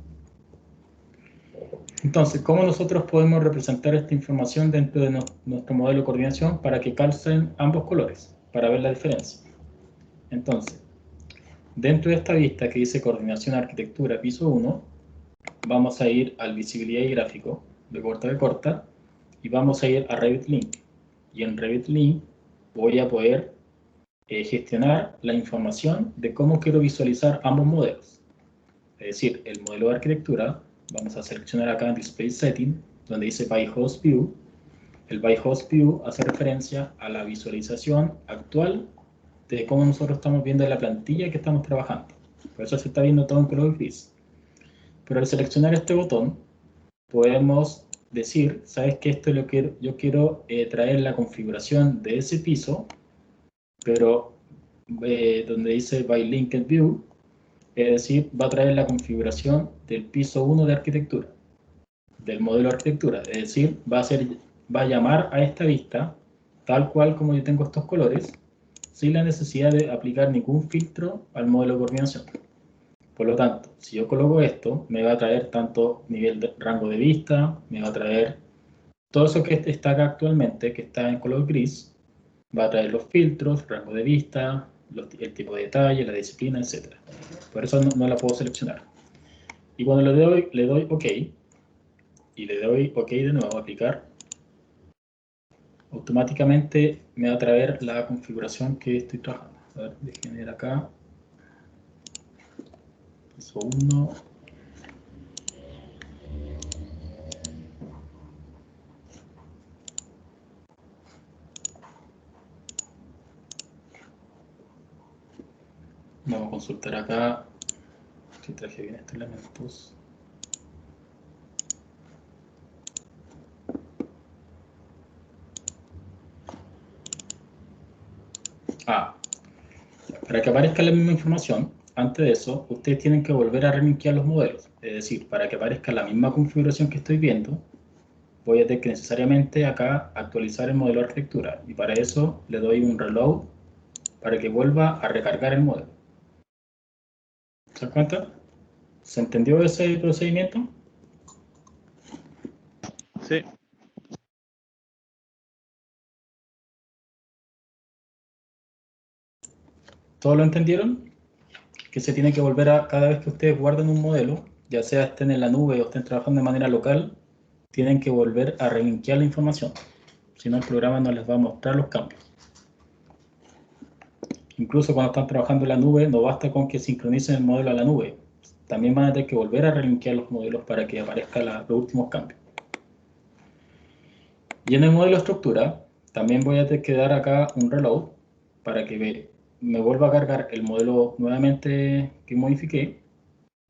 Entonces, ¿cómo nosotros podemos representar esta información dentro de nuestro modelo de coordinación para que calcen ambos colores, para ver la diferencia? Entonces, dentro de esta vista que dice coordinación arquitectura piso 1, vamos a ir al visibilidad y gráfico de corta, y vamos a ir a Revit Link. Y en Revit Link voy a poder gestionar la información de cómo quiero visualizar ambos modelos. Es decir, el modelo de arquitectura, vamos a seleccionar acá en Display Setting, donde dice By Host View. El By Host View hace referencia a la visualización actual de cómo nosotros estamos viendo la plantilla que estamos trabajando. Por eso se está viendo todo en color gris. Pero al seleccionar este botón, podemos decir, ¿sabes qué? Esto es lo que yo quiero traer la configuración de ese piso, pero donde dice By Linked View, es decir, va a traer la configuración del piso 1 de arquitectura, del modelo de arquitectura, es decir, va a llamar a esta vista, tal cual como yo tengo estos colores, sin la necesidad de aplicar ningún filtro al modelo de coordinación. Por lo tanto, si yo coloco esto, me va a traer tanto nivel de rango de vista, me va a traer todo eso que está acá actualmente, que está en color gris, va a traer los filtros, rango de vista, el tipo de detalle, la disciplina, etc. Por eso no la puedo seleccionar. Y cuando le doy OK, y le doy OK de nuevo a aplicar, automáticamente me va a traer la configuración que estoy trabajando. A ver, déjenme ver acá. Piso 1. Vamos a consultar acá si traje bien estos elementos. Para que aparezca la misma información, antes de eso, ustedes tienen que volver a relinkear los modelos. Es decir, para que aparezca la misma configuración que estoy viendo, voy a tener que necesariamente acá actualizar el modelo de arquitectura. Y para eso le doy un reload para que vuelva a recargar el modelo. ¿Se dan cuenta? ¿Se entendió ese procedimiento? Sí. ¿Todos lo entendieron? Que se tiene que volver a, cada vez que ustedes guarden un modelo, ya sea estén en la nube o estén trabajando de manera local, tienen que volver a relinkear la información. Si no, el programa no les va a mostrar los cambios. Incluso cuando están trabajando en la nube, no basta con que sincronicen el modelo a la nube. También van a tener que volver a relinkear los modelos para que aparezcan los últimos cambios. Y en el modelo estructura, también voy a tener que dar acá un reload para que me vuelva a cargar el modelo nuevamente que modifiqué.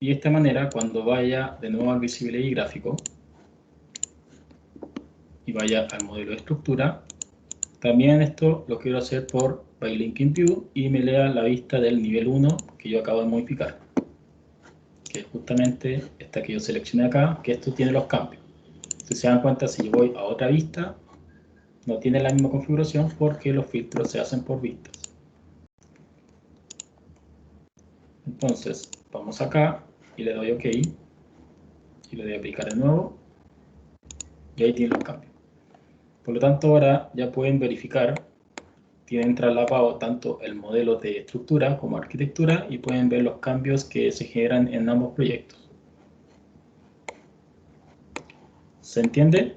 Y de esta manera, cuando vaya de nuevo al Visibility gráfico y vaya al modelo de estructura, también esto lo quiero hacer por by linking view y me lea la vista del nivel 1 que yo acabo de modificar, que es justamente esta que yo seleccioné acá, que esto tiene los cambios. Si se dan cuenta, si yo voy a otra vista, no tiene la misma configuración porque los filtros se hacen por vistas. Entonces, vamos acá y le doy OK y le doy a aplicar de nuevo y ahí tiene los cambios. Por lo tanto, ahora ya pueden verificar, tienen traslapado tanto el modelo de estructura como arquitectura y pueden ver los cambios que se generan en ambos proyectos. ¿Se entiende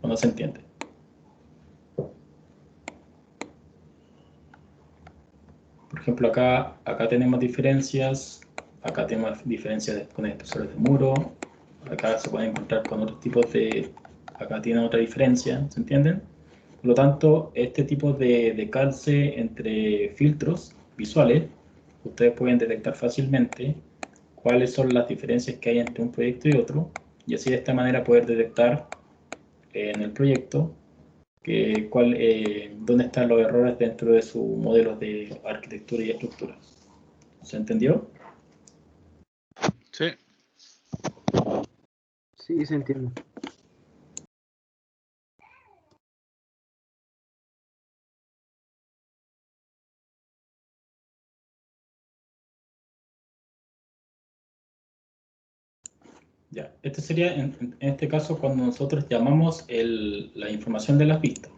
o no se entiende? Por ejemplo, acá tenemos diferencias, acá tenemos diferencias con espesores de muro, acá se pueden encontrar con otros tipos de, acá tiene otra diferencia, ¿se entienden? Por lo tanto, este tipo de calce entre filtros visuales, ustedes pueden detectar fácilmente cuáles son las diferencias que hay entre un proyecto y otro, y así de esta manera poder detectar en el proyecto dónde están los errores dentro de su modelo de arquitectura y estructura. ¿Se entendió? Sí. Sí, se entiende. Ya, este sería en este caso cuando nosotros llamamos la información de las vistas.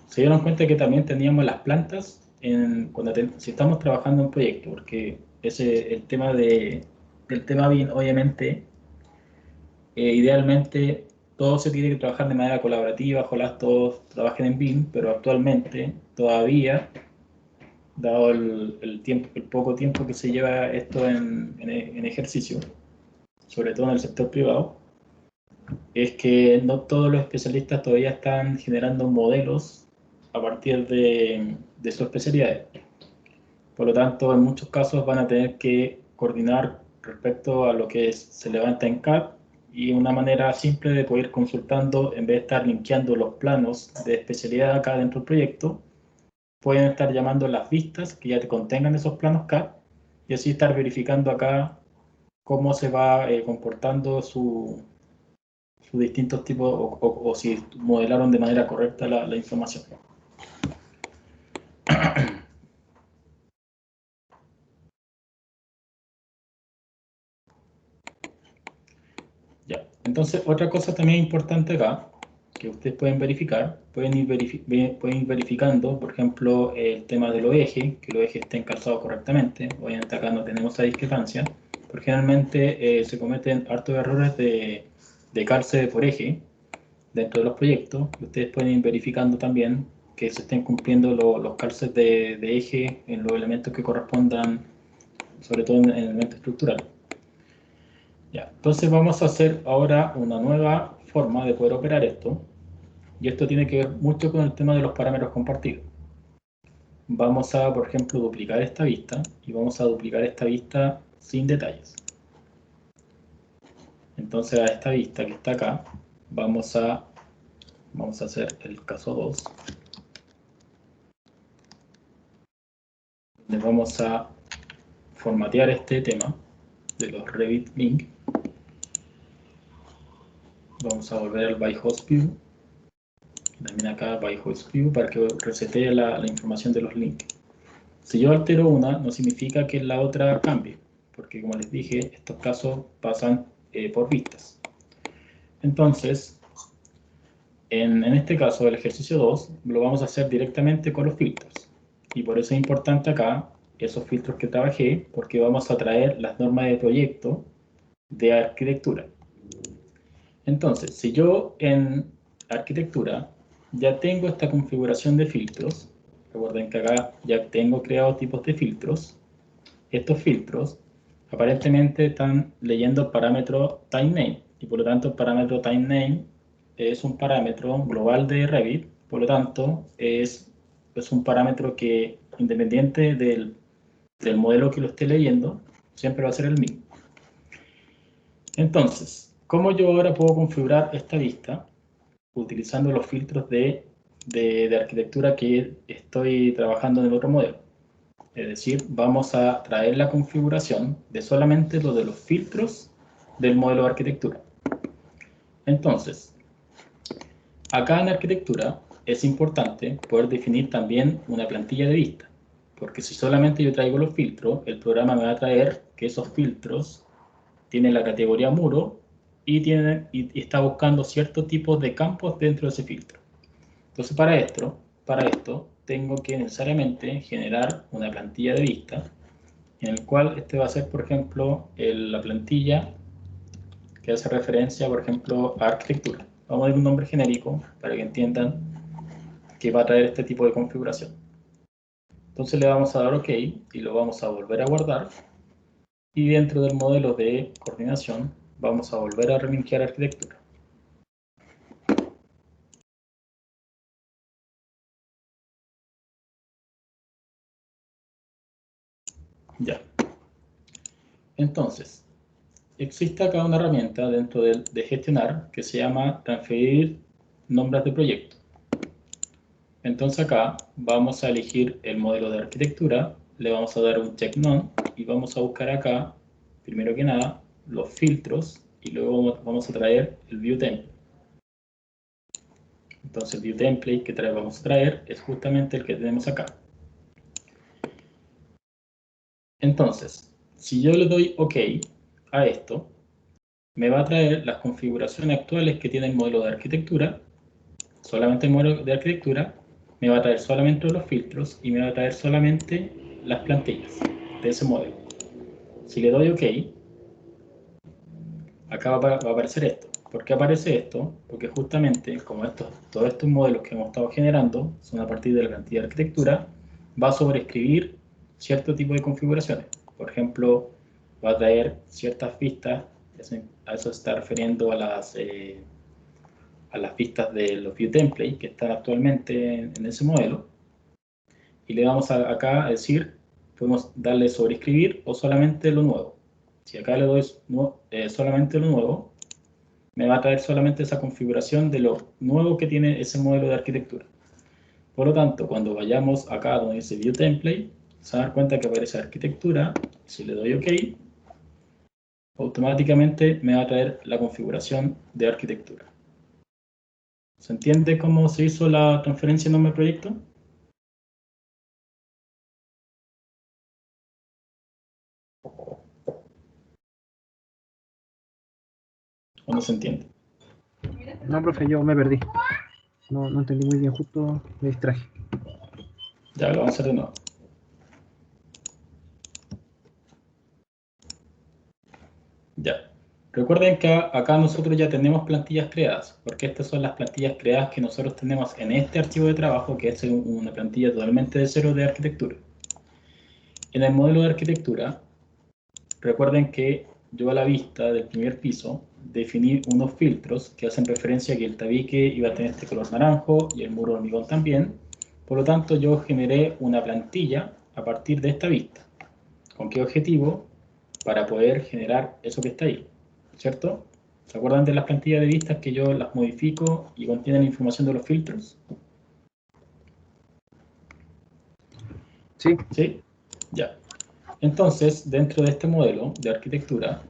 Se dieron cuenta que también teníamos las plantas si estamos trabajando en un proyecto, porque el tema BIM, obviamente, idealmente todo se tiene que trabajar de manera colaborativa, ojalá todos trabajen en BIM, pero actualmente todavía, dado el poco tiempo que se lleva esto en ejercicio, sobre todo en el sector privado, es que no todos los especialistas todavía están generando modelos a partir de sus especialidades. Por lo tanto, en muchos casos van a tener que coordinar respecto a lo que se levanta en CAD y una manera simple de poder ir consultando, en vez de estar linkeando los planos de especialidad acá dentro del proyecto, pueden estar llamando las vistas que ya te contengan esos planos CAD y así estar verificando acá cómo se va comportando sus distintos tipos o si modelaron de manera correcta la información. Ya. Entonces, otra cosa también importante acá, que ustedes pueden verificar, pueden ir verificando, por ejemplo, el tema de los ejes, que los ejes estén calzados correctamente. Obviamente acá no tenemos esa discrepancia, porque generalmente se cometen hartos errores de calce por eje dentro de los proyectos. Ustedes pueden ir verificando también que se estén cumpliendo los calces de eje en los elementos que correspondan, sobre todo en el elemento estructural. Ya, entonces vamos a hacer ahora una nueva forma de poder operar esto, y esto tiene que ver mucho con el tema de los parámetros compartidos. vamos a, por ejemplo, duplicar esta vista, y vamos a duplicar esta vista sin detalles. Entonces a esta vista que está acá, vamos a hacer el caso 2, donde vamos a formatear este tema de los Revit link. Vamos a volver al by host view, también acá by host view, para que resetee la información de los links. Si yo altero una, no significa que la otra cambie, porque como les dije, estos casos pasan por vistas. Entonces, en este caso, el ejercicio 2, lo vamos a hacer directamente con los filtros. Y por eso es importante acá esos filtros que trabajé, porque vamos a traer las normas de proyecto de arquitectura. Entonces, si yo en arquitectura ya tengo esta configuración de filtros, recuerden que acá ya tengo creados tipos de filtros, estos filtros aparentemente están leyendo el parámetro TimeName, y por lo tanto el parámetro TimeName es un parámetro global de Revit, por lo tanto es un parámetro que, independiente del modelo que lo esté leyendo, siempre va a ser el mismo. Entonces, ¿cómo yo ahora puedo configurar esta vista utilizando los filtros de arquitectura que estoy trabajando en el otro modelo? Es decir, vamos a traer la configuración de solamente lo de los filtros del modelo de arquitectura. Entonces, acá en arquitectura es importante poder definir también una plantilla de vista, porque si solamente yo traigo los filtros, el programa me va a traer que esos filtros tienen la categoría muro y está buscando ciertos tipos de campos dentro de ese filtro. Entonces, para esto tengo que necesariamente generar una plantilla de vista, en el cual este va a ser, por ejemplo, la plantilla que hace referencia, por ejemplo, a arquitectura. Vamos a dar un nombre genérico para que entiendan que va a traer este tipo de configuración. Entonces le vamos a dar OK y lo vamos a volver a guardar. Y dentro del modelo de coordinación vamos a volver a relinkear arquitectura. Ya. Entonces, existe acá una herramienta dentro de gestionar que se llama transferir nombres de proyecto. Entonces acá vamos a elegir el modelo de arquitectura, le vamos a dar un check none y vamos a buscar acá, primero que nada, los filtros y luego vamos a traer el view template. Entonces el view template que vamos a traer es justamente el que tenemos acá. Entonces, si yo le doy OK a esto, me va a traer las configuraciones actuales que tiene el modelo de arquitectura, solamente el modelo de arquitectura, me va a traer solamente los filtros y me va a traer solamente las plantillas de ese modelo. Si le doy OK, acá va a aparecer esto. ¿Por qué aparece esto? Porque justamente, como todos estos modelos que hemos estado generando son a partir de la plantilla de arquitectura, va a sobreescribir cierto tipo de configuraciones. Por ejemplo, va a traer ciertas vistas, a eso se está refiriendo a las vistas de los view templates que están actualmente en ese modelo. Y le vamos acá a decir, podemos darle sobreescribir o solamente lo nuevo. Si acá le doy solamente lo nuevo, me va a traer solamente esa configuración de lo nuevo que tiene ese modelo de arquitectura. Por lo tanto, cuando vayamos acá donde dice View Template, se van a dar cuenta que aparece arquitectura. Si le doy OK, automáticamente me va a traer la configuración de arquitectura. ¿Se entiende cómo se hizo la transferencia de nombre de proyecto? ¿O no se entiende? No, profe, yo me perdí. No entendí muy bien, justo me distraje. Ya, lo vamos a hacer de nuevo. Ya. Recuerden que acá nosotros ya tenemos plantillas creadas, porque estas son las plantillas creadas que nosotros tenemos en este archivo de trabajo, que es una plantilla totalmente de cero de arquitectura. En el modelo de arquitectura, recuerden que yo a la vista del primer piso definí unos filtros que hacen referencia a que el tabique iba a tener este color naranjo y el muro hormigón también. Por lo tanto, yo generé una plantilla a partir de esta vista. ¿Con qué objetivo? Para poder generar eso que está ahí, ¿cierto? ¿Se acuerdan de las plantillas de vistas que yo las modifico y contienen información de los filtros? Sí. ¿Sí? Ya. Entonces, dentro de este modelo de arquitectura,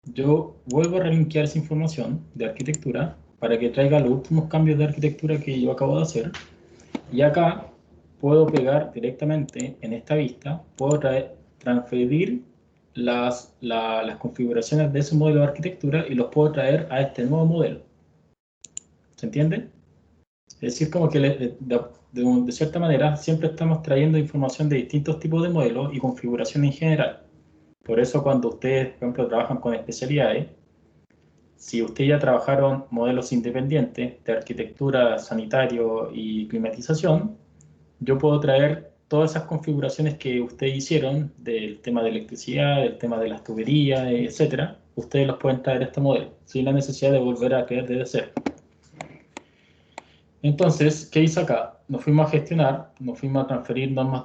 yo vuelvo a relinkear esa información de arquitectura para que traiga los últimos cambios de arquitectura que yo acabo de hacer. Y acá puedo pegar directamente en esta vista, puedo transferir las configuraciones de ese modelo de arquitectura y los puedo traer a este nuevo modelo. ¿Se entiende? Es decir, como que de cierta manera siempre estamos trayendo información de distintos tipos de modelos y configuración en general. Por eso cuando ustedes, por ejemplo, trabajan con especialidades, si ustedes ya trabajaron modelos independientes de arquitectura, sanitario y climatización, yo puedo traer todas esas configuraciones que ustedes hicieron del tema de electricidad, del tema de las tuberías, etcétera. Ustedes los pueden traer a este modelo, sin la necesidad de volver a crear desde cero. Entonces, ¿qué hice acá? Nos fuimos a gestionar, nos fuimos a transferir normas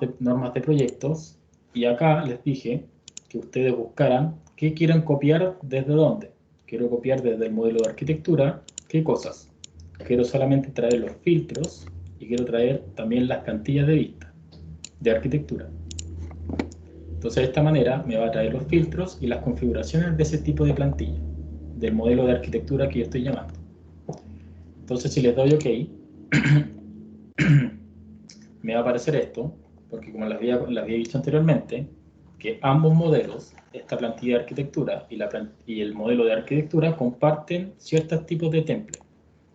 de proyectos, y acá les dije que ustedes buscaran qué quieren copiar desde dónde. Quiero copiar desde el modelo de arquitectura, ¿qué cosas? Quiero solamente traer los filtros y quiero traer también las plantillas de vista de arquitectura. Entonces, de esta manera me va a traer los filtros y las configuraciones de ese tipo de plantilla, del modelo de arquitectura que yo estoy llamando. Entonces, si les doy OK, me va a aparecer esto, porque como les había dicho anteriormente, que ambos modelos, esta plantilla de arquitectura y el modelo de arquitectura, comparten ciertos tipos de templates.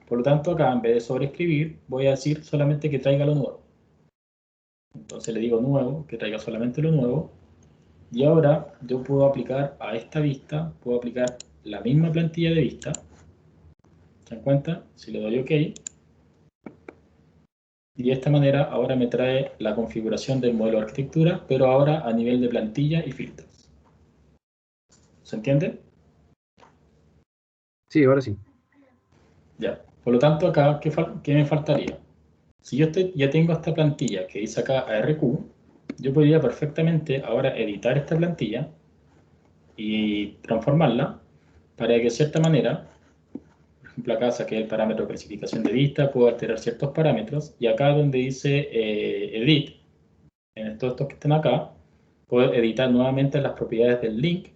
Por lo tanto, acá en vez de sobreescribir, voy a decir solamente que traiga lo nuevo. Entonces le digo nuevo, que traiga solamente lo nuevo. Y ahora yo puedo aplicar a esta vista, puedo aplicar la misma plantilla de vista. ¿Se dan cuenta? Si le doy OK, y de esta manera ahora me trae la configuración del modelo de arquitectura, pero ahora a nivel de plantilla y filtros. ¿Se entiende? Sí, ahora sí. Ya. Por lo tanto, acá, ¿qué me faltaría? Si yo ya tengo esta plantilla que dice acá ARQ, yo podría perfectamente ahora editar esta plantilla y transformarla para que de cierta manera, por ejemplo acá saqué el parámetro de clasificación de vista, puedo alterar ciertos parámetros, y acá donde dice Edit, en todos estos que están acá, puedo editar nuevamente las propiedades del link,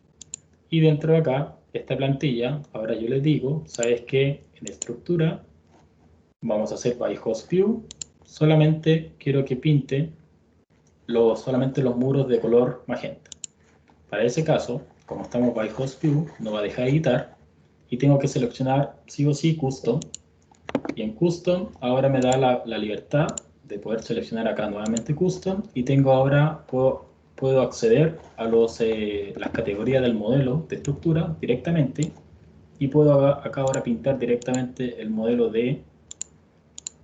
y dentro de acá, esta plantilla, ahora yo les digo, ¿sabes qué? En estructura, vamos a hacer by host view, solamente quiero que pinte solamente los muros de color magenta. Para ese caso, como estamos by host view, no va a dejar editar, y tengo que seleccionar sí o sí custom, y en custom ahora me da la libertad de poder seleccionar acá nuevamente custom, y tengo ahora, puedo acceder a las categorías del modelo de estructura directamente, y puedo acá ahora pintar directamente el modelo de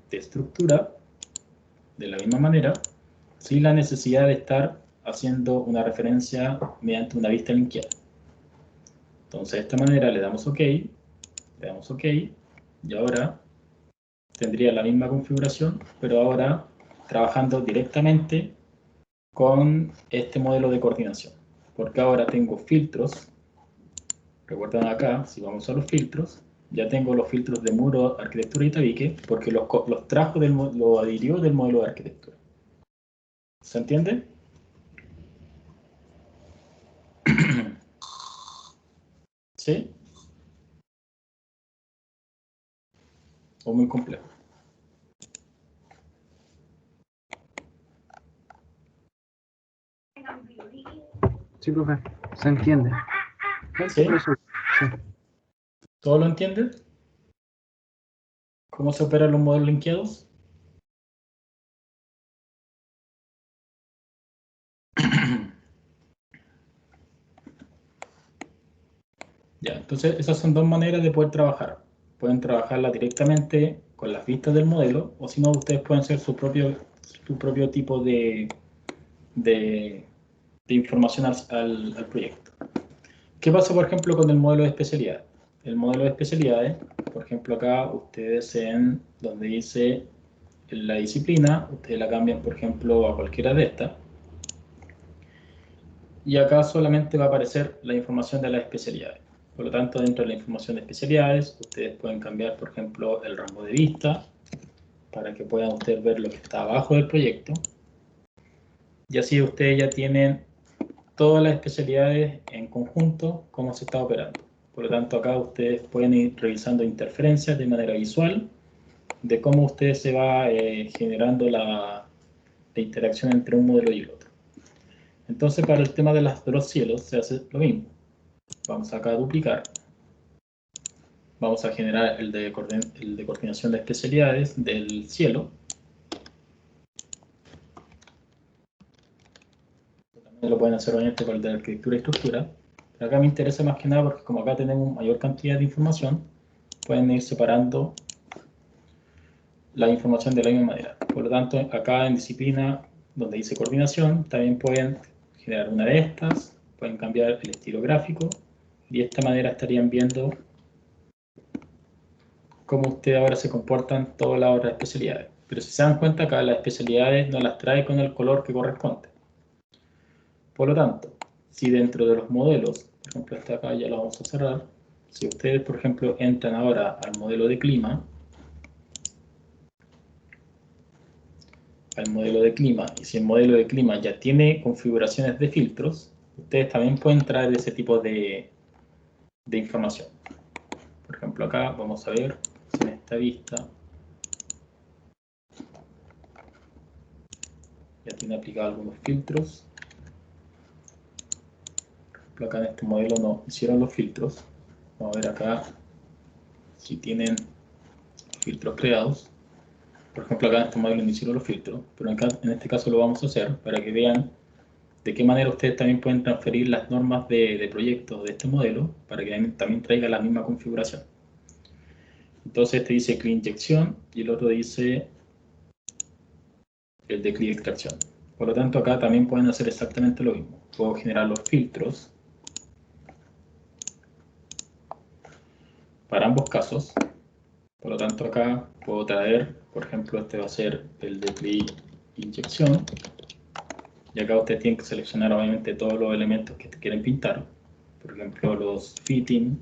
estructura de la misma manera, sin la necesidad de estar haciendo una referencia mediante una vista linkeada. Entonces de esta manera le damos OK, y ahora tendría la misma configuración, pero ahora trabajando directamente con este modelo de coordinación, porque ahora tengo filtros. Recuerden acá, si vamos a los filtros, ya tengo los filtros de muro, arquitectura y tabique, porque los trajo lo adhirió del modelo de arquitectura. ¿Se entiende? ¿Sí? ¿O muy complejo? Sí, profe. Se entiende. ¿Sí? Sí. ¿Todo lo entienden? ¿Cómo se operan los modelos linkeados? Ya, entonces esas son dos maneras de poder trabajar. Pueden trabajarla directamente con las vistas del modelo, o si no, ustedes pueden hacer su propio tipo de información al proyecto. ¿Qué pasa, por ejemplo, con el modelo de especialidad? El modelo de especialidades, por ejemplo, acá ustedes ven donde dice la disciplina, ustedes la cambian, por ejemplo, a cualquiera de estas. Y acá solamente va a aparecer la información de las especialidades. Por lo tanto, dentro de la información de especialidades, ustedes pueden cambiar, por ejemplo, el rango de vista, para que puedan ustedes ver lo que está abajo del proyecto. Y así ustedes ya tienen todas las especialidades en conjunto, cómo se está operando. Por lo tanto, acá ustedes pueden ir revisando interferencias de manera visual, de cómo ustedes se va generando la interacción entre un modelo y el otro. Entonces, para el tema de los cielos se hace lo mismo. Vamos acá a duplicar. Vamos a generar el de coordinación de especialidades del cielo. También lo pueden hacer obviamente con el de arquitectura y estructura. Pero acá me interesa más que nada porque como acá tenemos mayor cantidad de información, pueden ir separando la información de la misma manera. Por lo tanto, acá en disciplina, donde dice coordinación, también pueden generar una de estas, pueden cambiar el estilo gráfico, y de esta manera estarían viendo cómo ustedes ahora se comportan todas las otras especialidades. Pero si se dan cuenta, acá las especialidades no las trae con el color que corresponde. Por lo tanto, si dentro de los modelos, por ejemplo, este acá ya lo vamos a cerrar, si ustedes, por ejemplo, entran ahora al modelo de clima, y si el modelo de clima ya tiene configuraciones de filtros, ustedes también pueden traer ese tipo de información. Por ejemplo, acá vamos a ver si en esta vista ya tiene aplicado algunos filtros. Por ejemplo, acá en este modelo no hicieron los filtros. Vamos a ver acá si tienen filtros creados. Por ejemplo, acá en este modelo no hicieron los filtros, pero acá, en este caso lo vamos a hacer para que vean de qué manera ustedes también pueden transferir las normas de proyecto de este modelo para que también traiga la misma configuración. Entonces este dice CLI inyección y el otro dice el de CLI extracción. Por lo tanto, acá también pueden hacer exactamente lo mismo. Puedo generar los filtros para ambos casos. Por lo tanto, acá puedo traer, por ejemplo, este va a ser el de CLI inyección. Y acá ustedes tienen que seleccionar obviamente todos los elementos que quieren pintar. Por ejemplo, los fitting,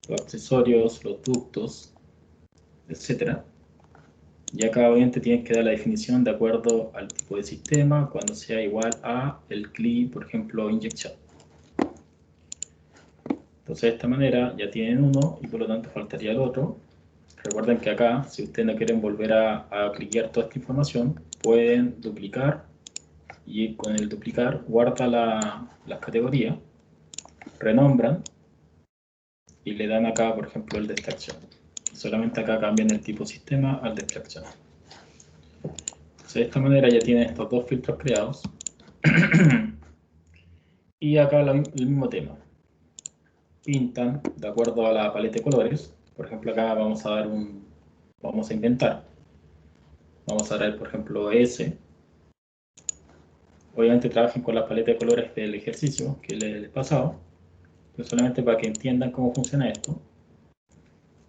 los accesorios, los ductos, etc. Y acá obviamente tienen que dar la definición de acuerdo al tipo de sistema cuando sea igual a el CLI, por ejemplo, inyección. Entonces de esta manera ya tienen uno y por lo tanto faltaría el otro. Recuerden que acá, si ustedes no quieren volver a cliquear toda esta información, pueden duplicar y con el duplicar guarda las categorías, renombran y le dan acá, por ejemplo, el de extracción. Solamente acá cambian el tipo sistema al de extracción. Entonces, de esta manera ya tienen estos dos filtros creados. Y acá el mismo tema. Pintan de acuerdo a la paleta de colores. Por ejemplo, acá vamos a inventar. Vamos a dar, por ejemplo, S. Obviamente trabajen con la paleta de colores del ejercicio que les he pasado. Pero solamente para que entiendan cómo funciona esto.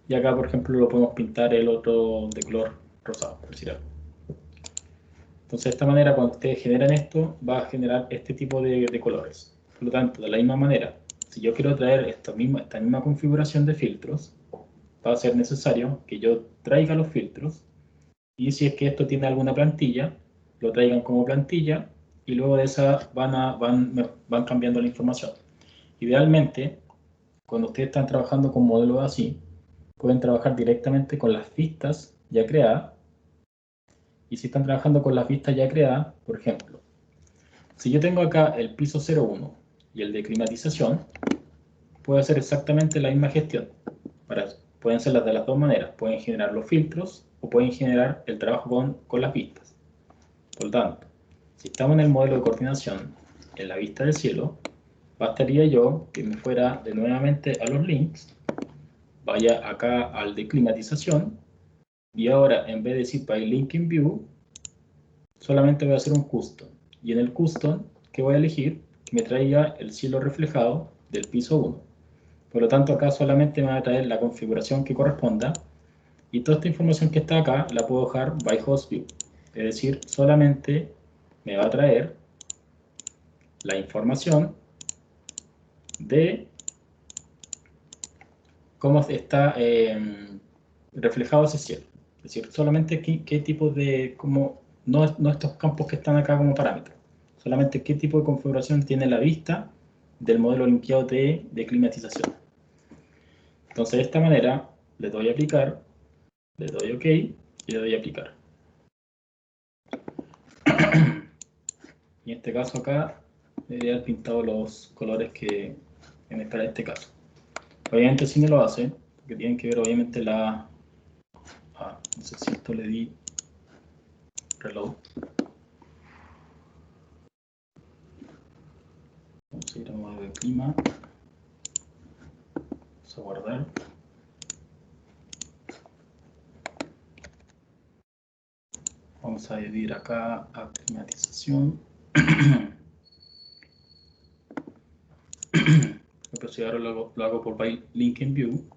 Y acá, por ejemplo, lo podemos pintar el otro de color rosado, por decir algo. Entonces, de esta manera, cuando ustedes generan esto, va a generar este tipo de colores. Por lo tanto, de la misma manera, si yo quiero traer esta misma configuración de filtros, va a ser necesario que yo traiga los filtros y si es que esto tiene alguna plantilla, lo traigan como plantilla y luego de esa van cambiando la información. Idealmente, cuando ustedes están trabajando con modelos así, pueden trabajar directamente con las vistas ya creadas. Y si están trabajando con las vistas ya creadas, por ejemplo, si yo tengo acá el piso 01 y el de climatización, puedo hacer exactamente la misma gestión. Pueden ser de las dos maneras. Pueden generar los filtros o pueden generar el trabajo con las vistas. Por lo tanto, si estamos en el modelo de coordinación, en la vista del cielo, bastaría yo que me fuera nuevamente a los links, vaya acá al de climatización, y ahora en vez de decir by link in view, solamente voy a hacer un custom. Y en el custom, ¿qué voy a elegir? Que me traiga el cielo reflejado del piso 1. Por lo tanto, acá solamente me va a traer la configuración que corresponda Y toda esta información que está acá la puedo dejar by host view. Es decir, solamente me va a traer la información de cómo está reflejado ese cielo. Es decir, solamente qué tipo de, no estos campos que están acá como parámetros, solamente qué tipo de configuración tiene la vista del modelo linkeado de climatización. Entonces, de esta manera, le doy a aplicar, le doy OK y le doy a aplicar. Y en este caso acá, debería haber pintado los colores que para este caso. Obviamente si no lo hace, porque tienen que ver obviamente la... no sé si esto le di reload. Vamos a ir a modo de clima. Vamos a guardar. Vamos a ir acá a climatización. Pero si ahora lo hago por by link in view.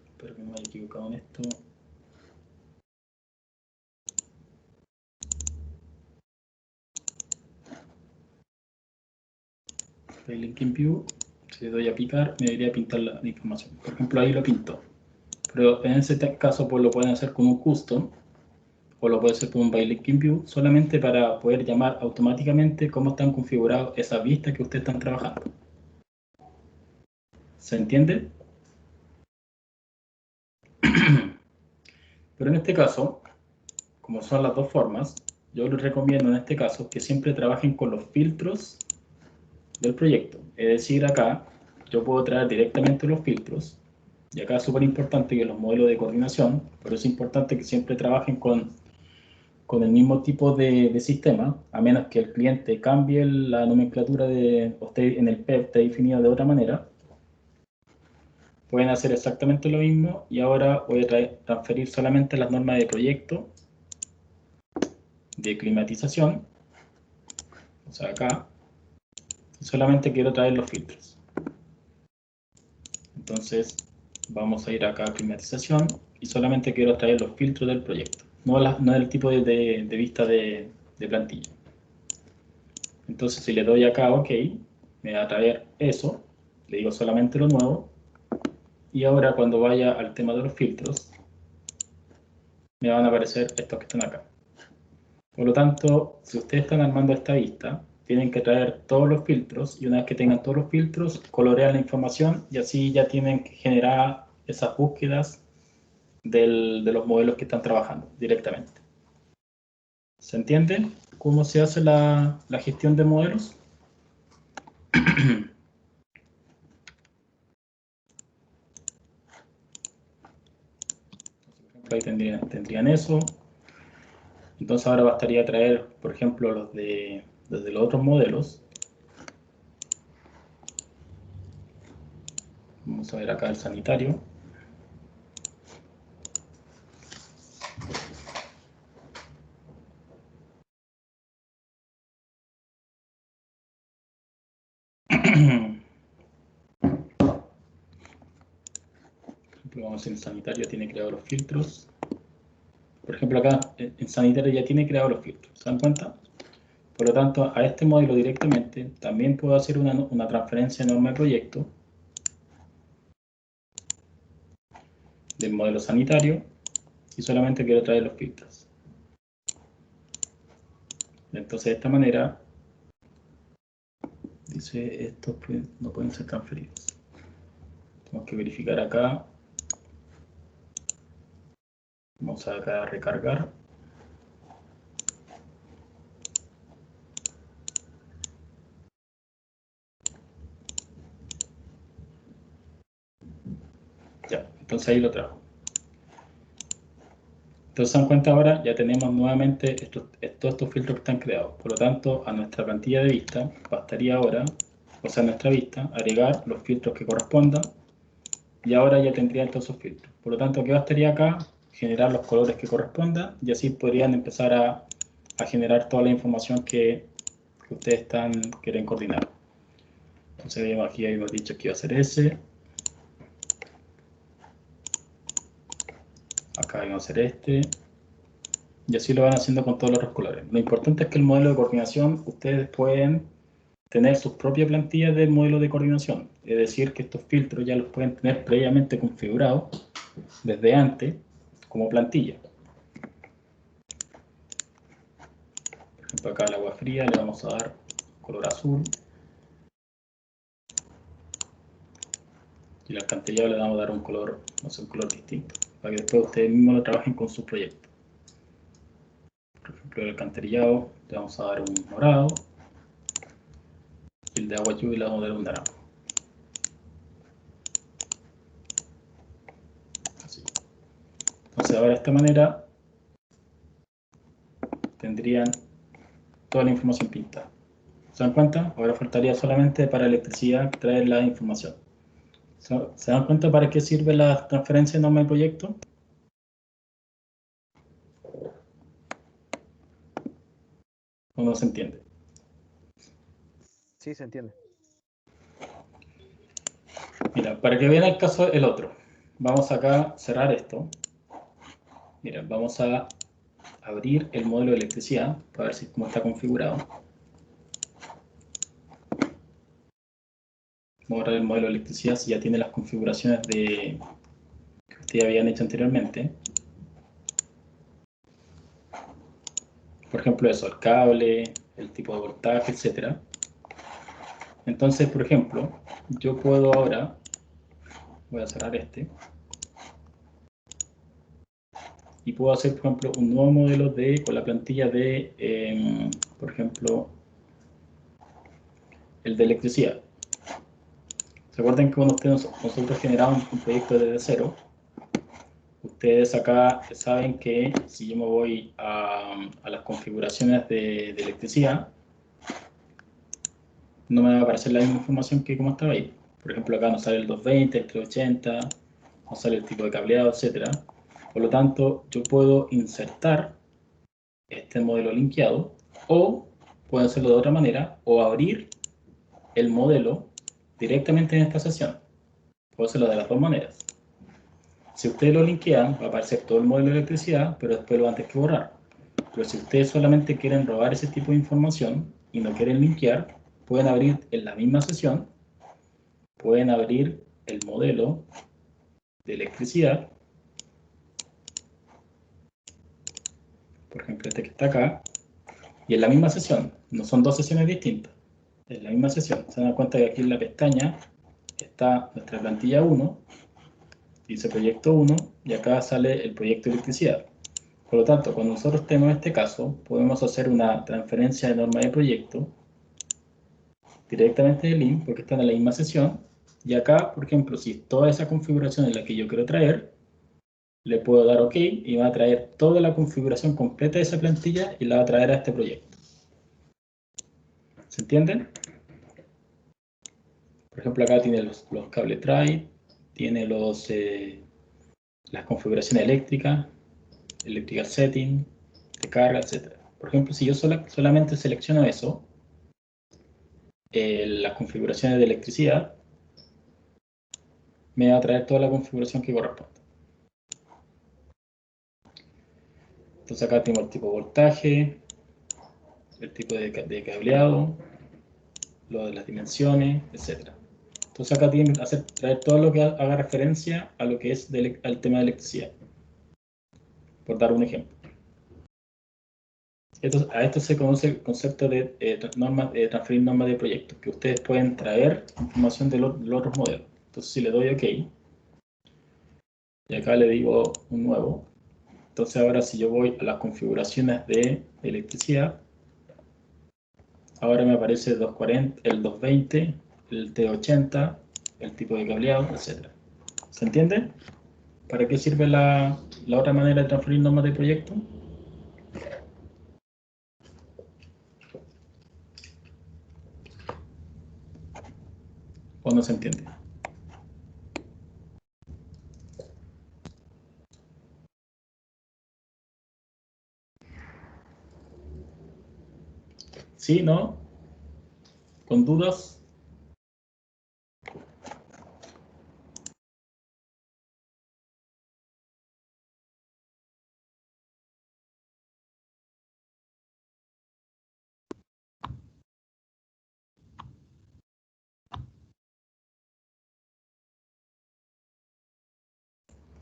Espero que no me haya equivocado en esto. By link in view. Si le doy a aplicar, me debería pintar la información. Por ejemplo, ahí lo pinto. Pero en ese caso pues lo pueden hacer con un custom. O lo puede hacer con un by link in view, solamente para poder llamar automáticamente cómo están configuradas esas vistas que ustedes están trabajando. ¿Se entiende? Pero en este caso, como son las dos formas, yo les recomiendo en este caso que siempre trabajen con los filtros del proyecto. Es decir, acá yo puedo traer directamente los filtros, y acá es súper importante que los modelos de coordinación, pero es importante que siempre trabajen con el mismo tipo de sistema, a menos que el cliente cambie la nomenclatura en el PEP esté definido de otra manera. Pueden hacer exactamente lo mismo y ahora voy a transferir solamente las normas de proyecto de climatización, o sea acá, y solamente quiero traer los filtros. Entonces vamos a ir acá a climatización y solamente quiero traer los filtros del proyecto, no el tipo de vista de plantilla. Entonces si le doy acá OK, me va a traer eso, le digo solamente lo nuevo, y ahora cuando vaya al tema de los filtros, me van a aparecer estos que están acá. Por lo tanto, si ustedes están armando esta vista, tienen que traer todos los filtros, y una vez que tengan todos los filtros, colorean la información, y así ya tienen que generar esas búsquedas de los modelos que están trabajando directamente. ¿Se entiende cómo se hace la gestión de modelos? Ahí tendrían eso. Entonces ahora bastaría traer, por ejemplo, los desde los otros modelos. Vamos a ver acá el sanitario. Vamos a decir, en sanitario tiene creado los filtros. Por ejemplo, acá en sanitario ya tiene creado los filtros. ¿Se dan cuenta? Por lo tanto, a este modelo directamente también puedo hacer una transferencia de norma de proyecto del modelo sanitario y solamente quiero traer los filtros. Entonces, de esta manera, dice, estos no pueden ser transferidos. Tenemos que verificar acá. Vamos acá a recargar. Ya, entonces ahí lo trajo. Entonces, se dan cuenta ahora, ya tenemos nuevamente todos estos filtros que están creados. Por lo tanto, a nuestra plantilla de vista, bastaría ahora, o sea, a nuestra vista, agregar los filtros que correspondan, y ahora ya tendrían todos esos filtros. Por lo tanto, ¿qué bastaría acá? Generar los colores que correspondan, y así podrían empezar a generar toda la información que ustedes quieren coordinar. Entonces, aquí habíamos dicho que iba a ser ese. Acá vamos a hacer este. Y así lo van haciendo con todos los otros colores. Lo importante es que el modelo de coordinación, ustedes pueden tener sus propias plantillas del modelo de coordinación. Es decir, que estos filtros ya los pueden tener previamente configurados desde antes como plantilla. Por ejemplo, acá al agua fría le vamos a dar color azul. Y al alcantarillado le vamos a dar un color, no sé, un color distinto, para que después ustedes mismos lo trabajen con su proyecto. Por ejemplo, el alcantarillado le vamos a dar un morado. Y el de agua lluvia le vamos a dar un naranjo. Así. Entonces ahora de esta manera tendrían toda la información pintada. ¿Se dan cuenta? Ahora faltaría solamente para electricidad traer la información. ¿Se dan cuenta para qué sirve la transferencia de norma de proyecto? ¿O no se entiende? Sí, se entiende. Mira, para que vean el caso el otro, vamos acá a cerrar esto. Mira, vamos a abrir el módulo de electricidad para ver cómo está configurado. Vamos a ver el módulo de electricidad si ya tiene las configuraciones que ustedes habían hecho anteriormente. Por ejemplo, eso, el cable, el tipo de voltaje, etc. Entonces, por ejemplo, yo puedo ahora, voy a cerrar este, y puedo hacer, por ejemplo, un nuevo modelo con la plantilla de, por ejemplo, el de electricidad. ¿Se acuerdan que cuando nosotros generamos un proyecto desde cero? Ustedes acá saben que si yo me voy a las configuraciones de electricidad, no me va a aparecer la misma información que como estaba ahí. Por ejemplo, acá nos sale el 220, el 380, nos sale el tipo de cableado, etc. Por lo tanto, yo puedo insertar este modelo linkeado, o puedo hacerlo de otra manera, o abrir el modelo directamente en esta sesión. Puedo hacerlo de las dos maneras. Si ustedes lo linkean, va a aparecer todo el modelo de electricidad, pero después lo van a tener que borrar. Pero si ustedes solamente quieren robar ese tipo de información y no quieren linkear, pueden abrir en la misma sesión, pueden abrir el modelo de electricidad, por ejemplo este que está acá, y en la misma sesión, no son dos sesiones distintas, en la misma sesión. Se dan cuenta que aquí en la pestaña está nuestra plantilla 1, dice proyecto 1, y acá sale el proyecto de electricidad. Por lo tanto, cuando nosotros tenemos este caso, podemos hacer una transferencia de norma de proyecto directamente del link, porque están en la misma sesión. Y acá, por ejemplo, si toda esa configuración es la que yo quiero traer, le puedo dar OK y va a traer toda la configuración completa de esa plantilla y la va a traer a este proyecto. ¿Se entienden? Por ejemplo, acá tiene los cables drive, tiene las configuraciones eléctricas, electrical setting, de carga, etc. Por ejemplo, si yo solamente selecciono eso, las configuraciones de electricidad, me va a traer toda la configuración que corresponde. Entonces acá tengo el tipo de voltaje, el tipo de cableado, lo de las dimensiones, etc. Entonces acá tienen que traer todo lo que haga referencia a lo que es al tema de electricidad, por dar un ejemplo. A esto se conoce el concepto de transferir normas de proyectos, que ustedes pueden traer información de los otros modelos. Entonces si le doy OK, y acá le digo un nuevo, entonces ahora si yo voy a las configuraciones de electricidad, ahora me aparece el 240, el 220, el T80, el tipo de cableado, etc. ¿Se entiende? ¿Para qué sirve la otra manera de transferir normas de proyecto? ¿O no se entiende? ¿Sí? ¿No? ¿Con dudas?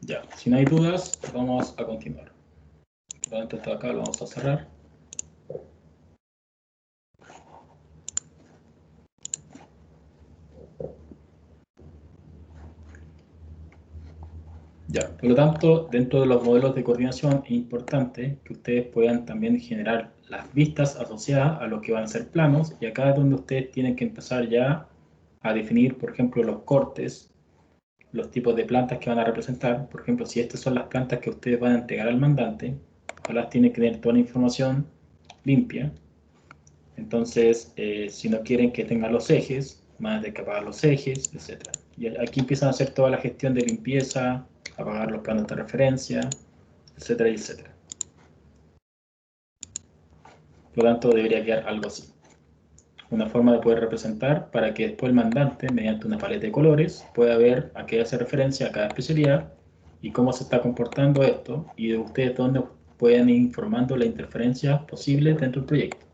Ya, si no hay dudas, vamos a continuar. Por lo tanto, esto acá lo vamos a cerrar. Ya, por lo tanto, dentro de los modelos de coordinación es importante que ustedes puedan también generar las vistas asociadas a lo que van a ser planos, y acá es donde ustedes tienen que empezar ya a definir, por ejemplo, los cortes, los tipos de plantas que van a representar. Por ejemplo, si estas son las plantas que ustedes van a entregar al mandante, ojalá tienen que tener toda la información limpia. Entonces, si no quieren que tengan los ejes, van a tener que apagar los ejes, etc. Y aquí empiezan a hacer toda la gestión de limpieza, apagar los planos de referencia, etcétera, etcétera. Por lo tanto, debería quedar algo así. Una forma de poder representar para que después el mandante, mediante una paleta de colores, pueda ver a qué hace referencia a cada especialidad y cómo se está comportando esto, y de ustedes dónde pueden ir informando las interferencias posibles dentro del proyecto.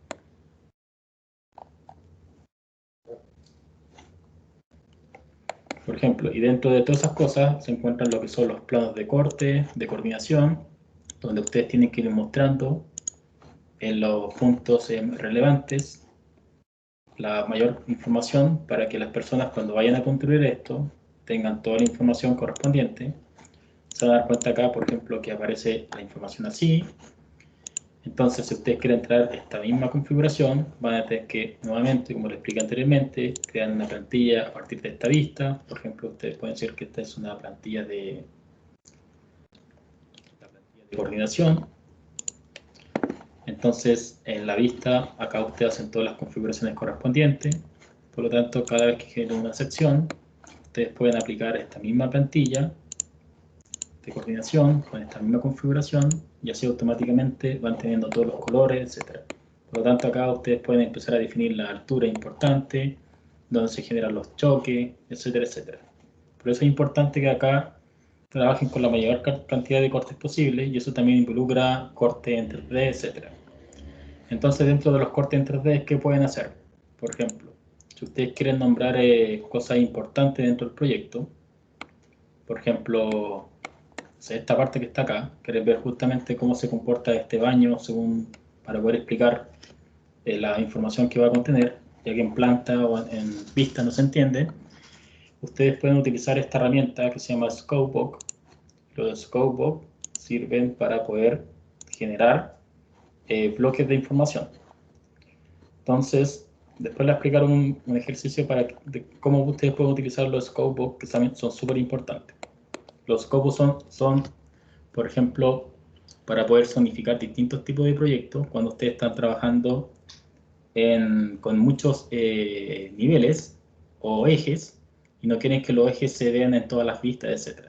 Por ejemplo, y dentro de todas esas cosas se encuentran lo que son los planos de corte, de coordinación, donde ustedes tienen que ir mostrando en los puntos relevantes la mayor información para que las personas, cuando vayan a construir esto, tengan toda la información correspondiente. Se van a dar cuenta acá, por ejemplo, que aparece la información así. Entonces, si ustedes quieren traer esta misma configuración, van a tener que, nuevamente, como les expliqué anteriormente, crear una plantilla a partir de esta vista. Por ejemplo, ustedes pueden decir que esta es una plantilla de coordinación. Entonces, en la vista, acá ustedes hacen todas las configuraciones correspondientes. Por lo tanto, cada vez que generen una sección, ustedes pueden aplicar esta misma plantilla de coordinación con esta misma configuración, y así automáticamente van teniendo todos los colores, etc. Por lo tanto, acá ustedes pueden empezar a definir la altura importante, donde se generan los choques, etcétera, etcétera. Por eso es importante que acá trabajen con la mayor cantidad de cortes posible, y eso también involucra cortes en 3D, etcétera. Entonces, dentro de los cortes en 3D, ¿qué pueden hacer? Por ejemplo, si ustedes quieren nombrar cosas importantes dentro del proyecto, por ejemplo, esta parte que está acá, quieren ver justamente cómo se comporta este baño para poder explicar la información que va a contener, ya que en planta o en vista no se entiende. Ustedes pueden utilizar esta herramienta que se llama Scopebook. Los Scopebook sirven para poder generar bloques de información. Entonces, después les explicar un ejercicio de cómo ustedes pueden utilizar los Scopebook, que también son súper importantes. Los Scopebook son, por ejemplo, para poder zonificar distintos tipos de proyectos cuando ustedes están trabajando con muchos niveles o ejes, y no quieren que los ejes se vean en todas las vistas, etc.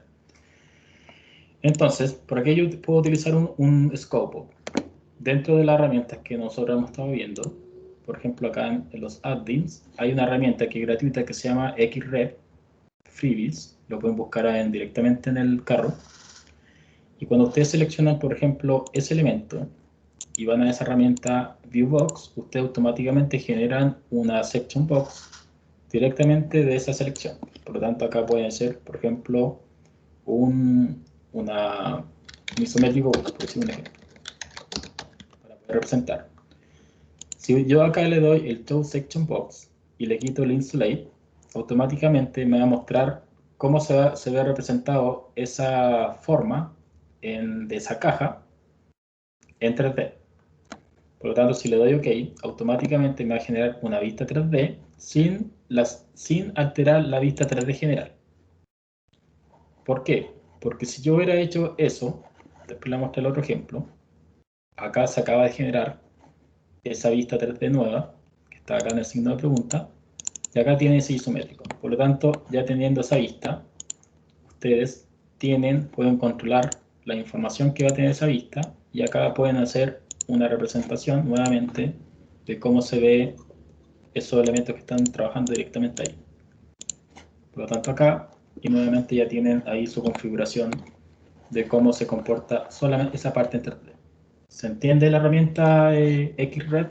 Entonces, por aquí yo puedo utilizar un Scopebook. Dentro de las herramientas que nosotros hemos estado viendo, por ejemplo, acá en los add-ins, hay una herramienta que es gratuita que se llama XREP Freebies. Lo pueden buscar directamente en el carro. Y cuando ustedes seleccionan, por ejemplo, ese elemento y van a esa herramienta Viewbox, ustedes automáticamente generan una section box directamente de esa selección. Por lo tanto, acá pueden ser, por ejemplo, un isométrico box, por decir un ejemplo, para poder representar. Si yo acá le doy el Show Section Box y le quito el Insulate, automáticamente me va a mostrar cómo se ve representado esa forma de esa caja en 3D. Por lo tanto, si le doy OK, automáticamente me va a generar una vista 3D sin alterar la vista 3D general. ¿Por qué? Porque si yo hubiera hecho eso, después le mostré el otro ejemplo, acá se acaba de generar esa vista 3D nueva, que está acá en el signo de pregunta, y acá tiene ese isométrico. Por lo tanto, ya teniendo esa vista, ustedes pueden controlar la información que va a tener esa vista, y acá pueden hacer una representación nuevamente de cómo se ve esos elementos que están trabajando directamente ahí. Por lo tanto, acá, y nuevamente ya tienen ahí su configuración de cómo se comporta solamente esa parte en 3D. ¿Se entiende la herramienta XRED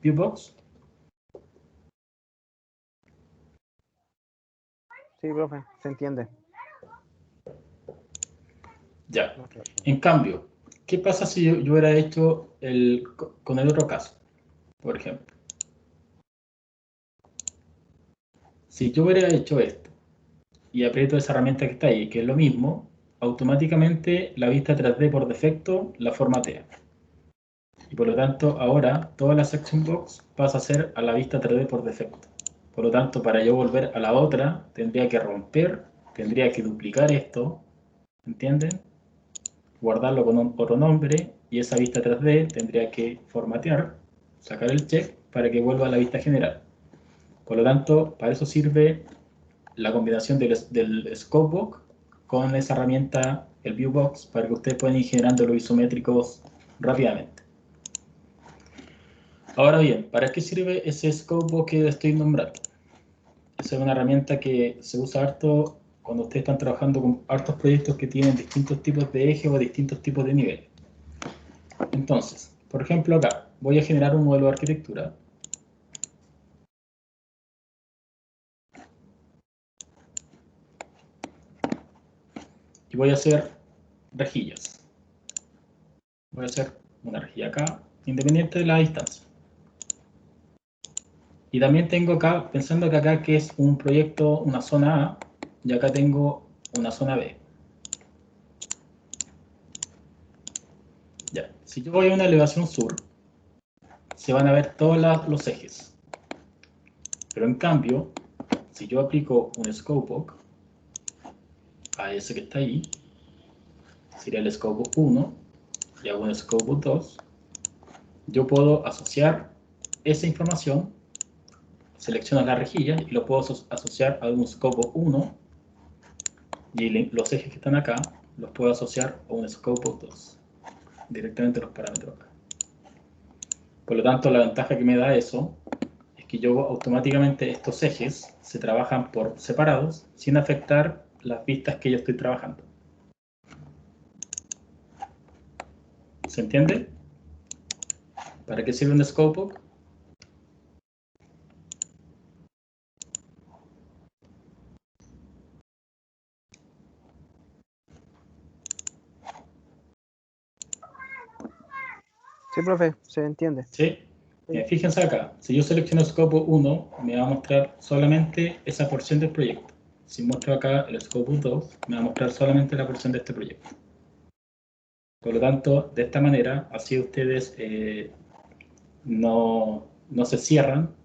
Viewbox? Sí, profe, se entiende. Ya. En cambio, ¿qué pasa si yo hubiera hecho con el otro caso? Por ejemplo, si yo hubiera hecho esto y aprieto esa herramienta que está ahí, que es lo mismo, automáticamente la vista 3D por defecto la formatea. Y por lo tanto, ahora toda la section box pasa a ser a la vista 3D por defecto. Por lo tanto, para yo volver a la otra, tendría que romper, tendría que duplicar esto, ¿entienden? Guardarlo con otro nombre y esa vista 3D tendría que formatear, sacar el check para que vuelva a la vista general. Por lo tanto, para eso sirve la combinación del Scopebook con esa herramienta, el Viewbox, para que ustedes puedan ir generando los isométricos rápidamente. Ahora bien, ¿para qué sirve ese Scopebook que estoy nombrando? Esa es una herramienta que se usa harto cuando ustedes están trabajando con hartos proyectos que tienen distintos tipos de ejes o distintos tipos de niveles. Entonces, por ejemplo acá, voy a generar un modelo de arquitectura. Y voy a hacer rejillas. Voy a hacer una rejilla acá, independiente de la distancia. Y también tengo acá, pensando que acá que es un proyecto, una zona A, y acá tengo una zona B. Ya, si yo voy a una elevación sur, se van a ver todos los ejes. Pero en cambio, si yo aplico un Scopebook a ese que está ahí, sería el Scopebook 1, y hago un Scopebook 2, yo puedo asociar esa información, selecciono la rejilla y lo puedo asociar a un Scopebook 1, y los ejes que están acá los puedo asociar a un Scopebook 2, directamente los parámetros acá. Por lo tanto, la ventaja que me da eso es que yo automáticamente estos ejes se trabajan por separados sin afectar las vistas que yo estoy trabajando. ¿Se entiende? ¿Para qué sirve un Scopebook? Sí, profe, se entiende. ¿Sí? Fíjense acá, si yo selecciono Scopebook 1, me va a mostrar solamente esa porción del proyecto. Si muestro acá el Scopebook 2, me va a mostrar solamente la porción de este proyecto. Por lo tanto, de esta manera, así ustedes no se cierran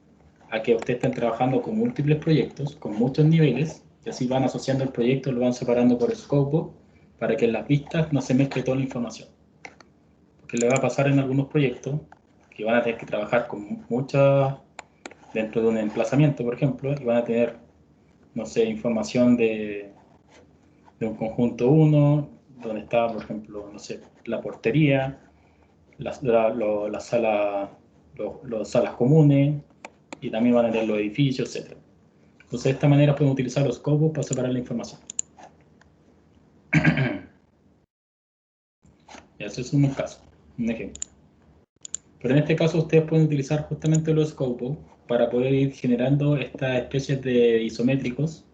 a que ustedes estén trabajando con múltiples proyectos, con muchos niveles, y así van asociando el proyecto, lo van separando por Scopebook, para que en las vistas no se mezcle toda la información. Porque le va a pasar en algunos proyectos que van a tener que trabajar con muchas, dentro de un emplazamiento, por ejemplo, y van a tener, no sé, información de un conjunto 1, donde está, por ejemplo, no sé, la portería, las salas, los salas comunes, y también van a tener los edificios, etc. Entonces, de esta manera pueden utilizar los scopes para separar la información. Y ese es un caso, un ejemplo. Pero en este caso ustedes pueden utilizar justamente los scopes para poder ir generando estas especies de isométricos.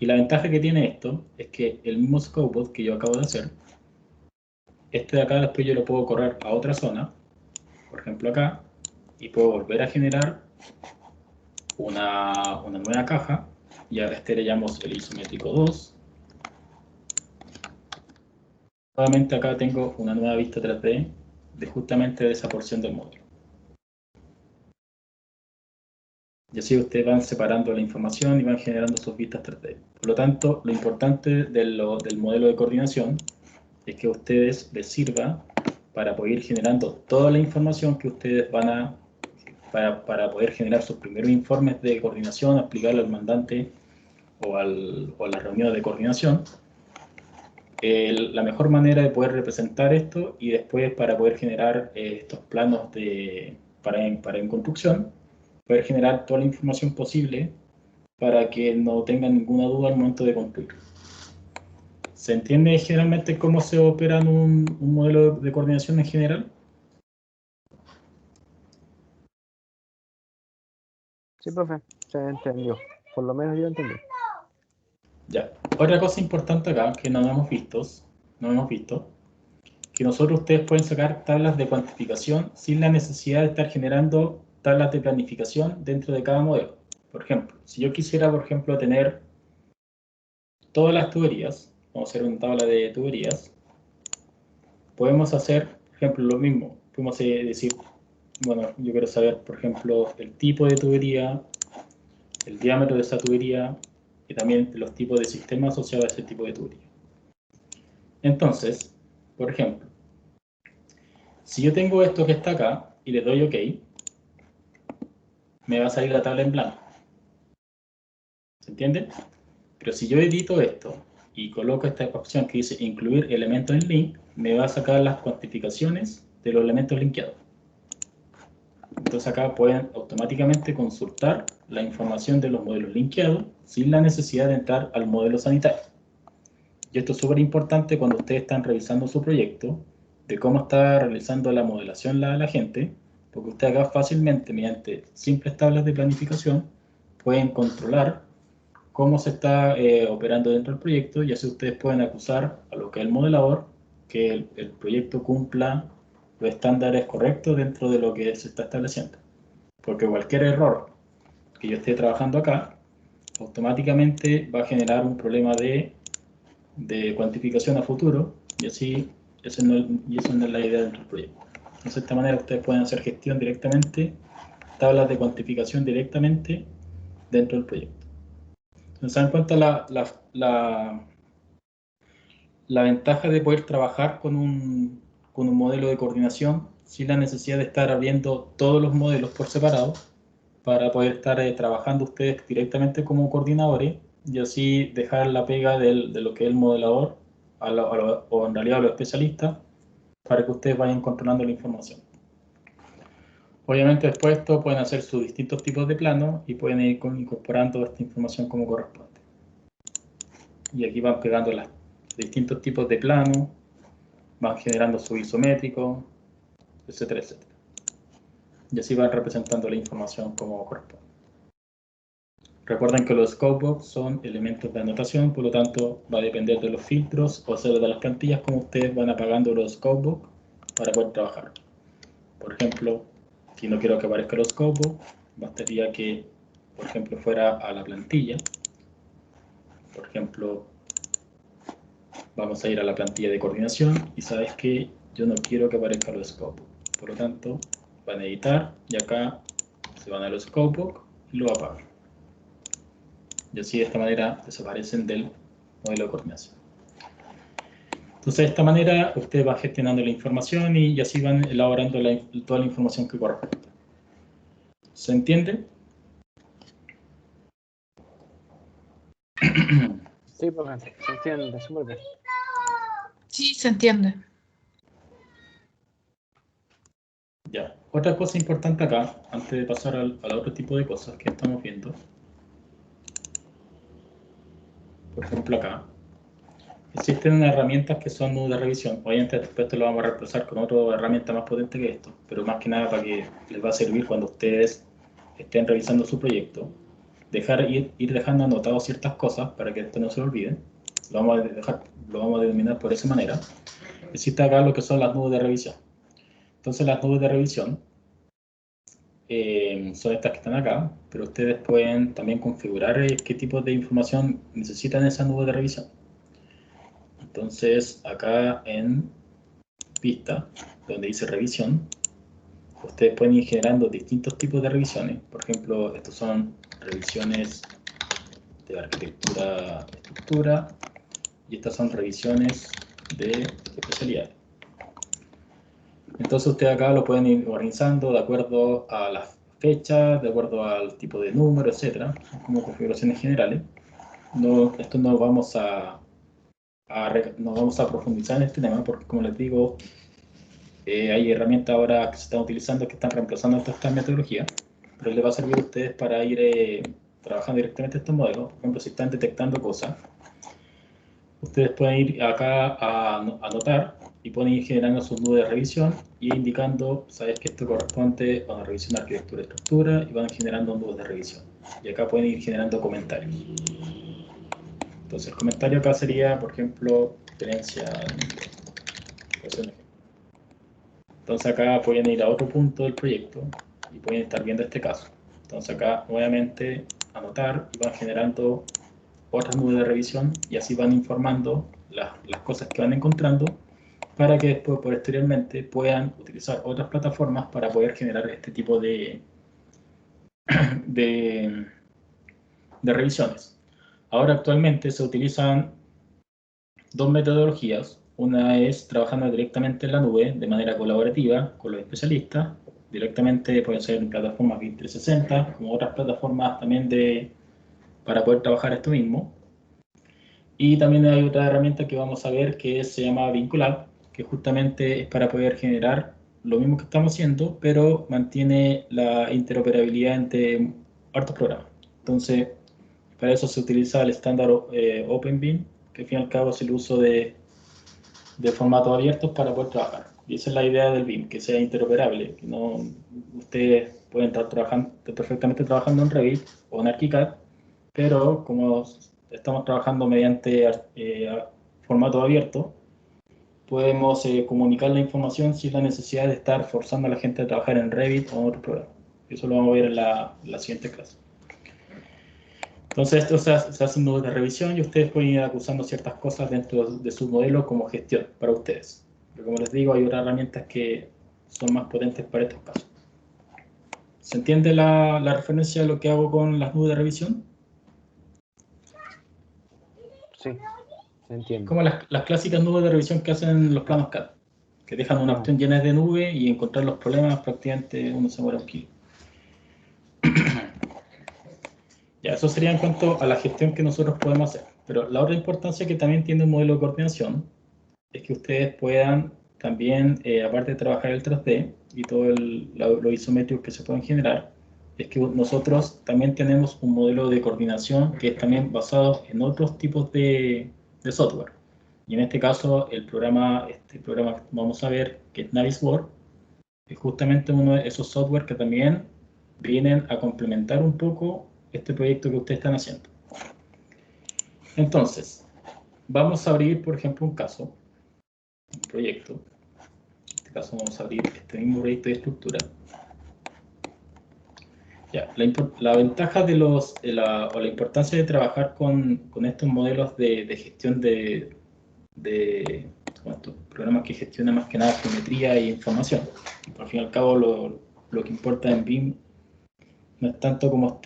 Y la ventaja que tiene esto es que el mismo Scopebook que yo acabo de hacer, este de acá después yo lo puedo correr a otra zona, por ejemplo acá, y puedo volver a generar una nueva caja, y a este le llamamos el isométrico 2. Nuevamente acá tengo una nueva vista 3D de justamente de esa porción del modelo. Y así ustedes van separando la información y van generando sus vistas 3D. Por lo tanto, lo importante del modelo de coordinación es que a ustedes les sirva para poder ir generando toda la información que ustedes van a, para poder generar sus primeros informes de coordinación, explicarle al mandante o a la reunión de coordinación, la mejor manera de poder representar esto y después para poder generar estos planos para en construcción, poder generar toda la información posible para que no tengan ninguna duda al momento de construir. ¿Se entiende generalmente cómo se opera en un modelo de coordinación en general? Sí, profe, se entendió. Por lo menos yo entendí. Ya. Otra cosa importante acá que no hemos visto no hemos visto, que ustedes pueden sacar tablas de cuantificación sin la necesidad de estar generando tablas de planificación dentro de cada modelo. Por ejemplo, si yo quisiera, por ejemplo, tener todas las tuberías, vamos a hacer una tabla de tuberías, podemos hacer, por ejemplo, lo mismo. Podemos decir, bueno, yo quiero saber, por ejemplo, el tipo de tubería, el diámetro de esa tubería y también los tipos de sistemas asociados a ese tipo de tubería. Entonces, por ejemplo, si yo tengo esto que está acá y le doy OK, me va a salir la tabla en blanco. ¿Se entiende? Pero si yo edito esto y coloco esta opción que dice incluir elementos en link, me va a sacar las cuantificaciones de los elementos linkeados. Entonces acá pueden automáticamente consultar la información de los modelos linkeados sin la necesidad de entrar al modelo sanitario. Y esto es súper importante cuando ustedes están revisando su proyecto, de cómo está realizando la modelación la gente, porque ustedes acá fácilmente, mediante simples tablas de planificación, pueden controlar cómo se está operando dentro del proyecto, y así ustedes pueden acusar a lo que es el modelador que el proyecto cumpla los estándares correctos dentro de lo que se está estableciendo. Porque cualquier error que yo esté trabajando acá, automáticamente va a generar un problema de cuantificación a futuro, y así eso no es la idea dentro del proyecto. Entonces, de esta manera ustedes pueden hacer gestión directamente, tablas de cuantificación directamente dentro del proyecto. Entonces, se dan cuenta la ventaja de poder trabajar con un modelo de coordinación sin la necesidad de estar abriendo todos los modelos por separado, para poder estar trabajando ustedes directamente como coordinadores y así dejar la pega de lo que es el modelador o en realidad a los especialistas, para que ustedes vayan controlando la información. Obviamente después de esto pueden hacer sus distintos tipos de planos y pueden ir incorporando esta información como corresponde. Y aquí van pegando los distintos tipos de planos, van generando su isométrico, etcétera, etcétera. Y así van representando la información como corresponde. Recuerden que los scopebox son elementos de anotación, por lo tanto va a depender de los filtros o sea de las plantillas como ustedes van apagando los scopebox para poder trabajar. Por ejemplo, si no quiero que aparezca los scopebox, bastaría que, por ejemplo, fuera a la plantilla. Por ejemplo, vamos a ir a la plantilla de coordinación y sabes que yo no quiero que aparezca los scopebox. Por lo tanto, van a editar y acá se van a los scopebox y lo apagan. Y así de esta manera desaparecen del modelo de coordinación. Entonces de esta manera ustedes van gestionando la información y así van elaborando toda la información que corresponde. ¿Se entiende? Sí, profe, se entiende, súper bien. Sí, se entiende. Ya. Otra cosa importante acá, antes de pasar al otro tipo de cosas que estamos viendo. Por ejemplo acá. Existen herramientas que son nudos de revisión. Obviamente después esto lo vamos a reemplazar con otra herramienta más potente que esto, pero más que nada para que les va a servir cuando ustedes estén revisando su proyecto. Ir dejando anotados ciertas cosas para que esto no se lo olviden. Lo vamos a denominar por esa manera. Existe acá lo que son las nubes de revisión. Entonces las nubes de revisión son estas que están acá, pero ustedes pueden también configurar qué tipo de información necesitan esas nubes de revisión. Entonces, acá en pista, donde dice revisión, ustedes pueden ir generando distintos tipos de revisiones. Por ejemplo, estos son revisiones de arquitectura, estructura, y estas son revisiones de especialidades. Entonces, ustedes acá lo pueden ir organizando de acuerdo a las fechas, de acuerdo al tipo de número, etc. Como configuraciones generales. Esto no vamos a profundizar en este tema porque, como les digo, hay herramientas ahora que se están utilizando que están reemplazando estas metodologías, pero les va a servir a ustedes para ir trabajando directamente estos modelos. Por ejemplo, si están detectando cosas, ustedes pueden ir acá a anotar y pueden ir generando sus nubes de revisión y indicando, sabes que esto corresponde a una revisión de arquitectura y estructura, y van generando nubes de revisión. Y acá pueden ir generando comentarios. Entonces el comentario acá sería, por ejemplo, experiencia. Entonces acá pueden ir a otro punto del proyecto y pueden estar viendo este caso. Entonces acá nuevamente anotar y van generando otras nubes de revisión y así van informando las cosas que van encontrando para que después posteriormente puedan utilizar otras plataformas para poder generar este tipo de revisiones. Ahora actualmente se utilizan dos metodologías. Una es trabajando directamente en la nube de manera colaborativa con los especialistas. Directamente pueden ser en plataformas BIM 360, como otras plataformas también para poder trabajar esto mismo. Y también hay otra herramienta que vamos a ver que se llama BIM Collab, que justamente es para poder generar lo mismo que estamos haciendo, pero mantiene la interoperabilidad entre hartos programas. Entonces, para eso se utiliza el estándar OpenBIM, que al fin y al cabo es el uso de formatos abiertos para poder trabajar. Y esa es la idea del BIM, que sea interoperable, que no, ustedes pueden estar perfectamente trabajando en Revit o en ArchiCAD, pero como estamos trabajando mediante formato abierto, podemos comunicar la información sin la necesidad de estar forzando a la gente a trabajar en Revit o en otro programa. Eso lo vamos a ver en la siguiente clase. Entonces, esto se hace un modelo de revisión y ustedes pueden ir acusando ciertas cosas dentro de su modelo como gestión para ustedes. Pero como les digo, hay otras herramientas que son más potentes para estos casos. ¿Se entiende la referencia de lo que hago con las nubes de revisión? Sí, se entiende. Como las clásicas nubes de revisión que hacen los planos CAD, que dejan una opción llena de nube y encontrar los problemas prácticamente uno se muere un kilo. Ya, eso sería en cuanto a la gestión que nosotros podemos hacer. Pero la otra importancia que también tiene un modelo de coordinación es que ustedes puedan también, aparte de trabajar el 3D y todo lo isométrico que se pueden generar, es que nosotros también tenemos un modelo de coordinación que es también basado en otros tipos de software. Y en este caso, este programa que vamos a ver, que es Navisworks, es justamente uno de esos software que también vienen a complementar un poco este proyecto que ustedes están haciendo. Entonces, vamos a abrir, por ejemplo, un caso, un proyecto. En este caso vamos a abrir este mismo proyecto de estructura. Ya, la ventaja o la importancia de trabajar con estos modelos de gestión de estos programas que gestionan más que nada geometría e información. Al fin y al cabo, lo que importa en BIM no es tanto como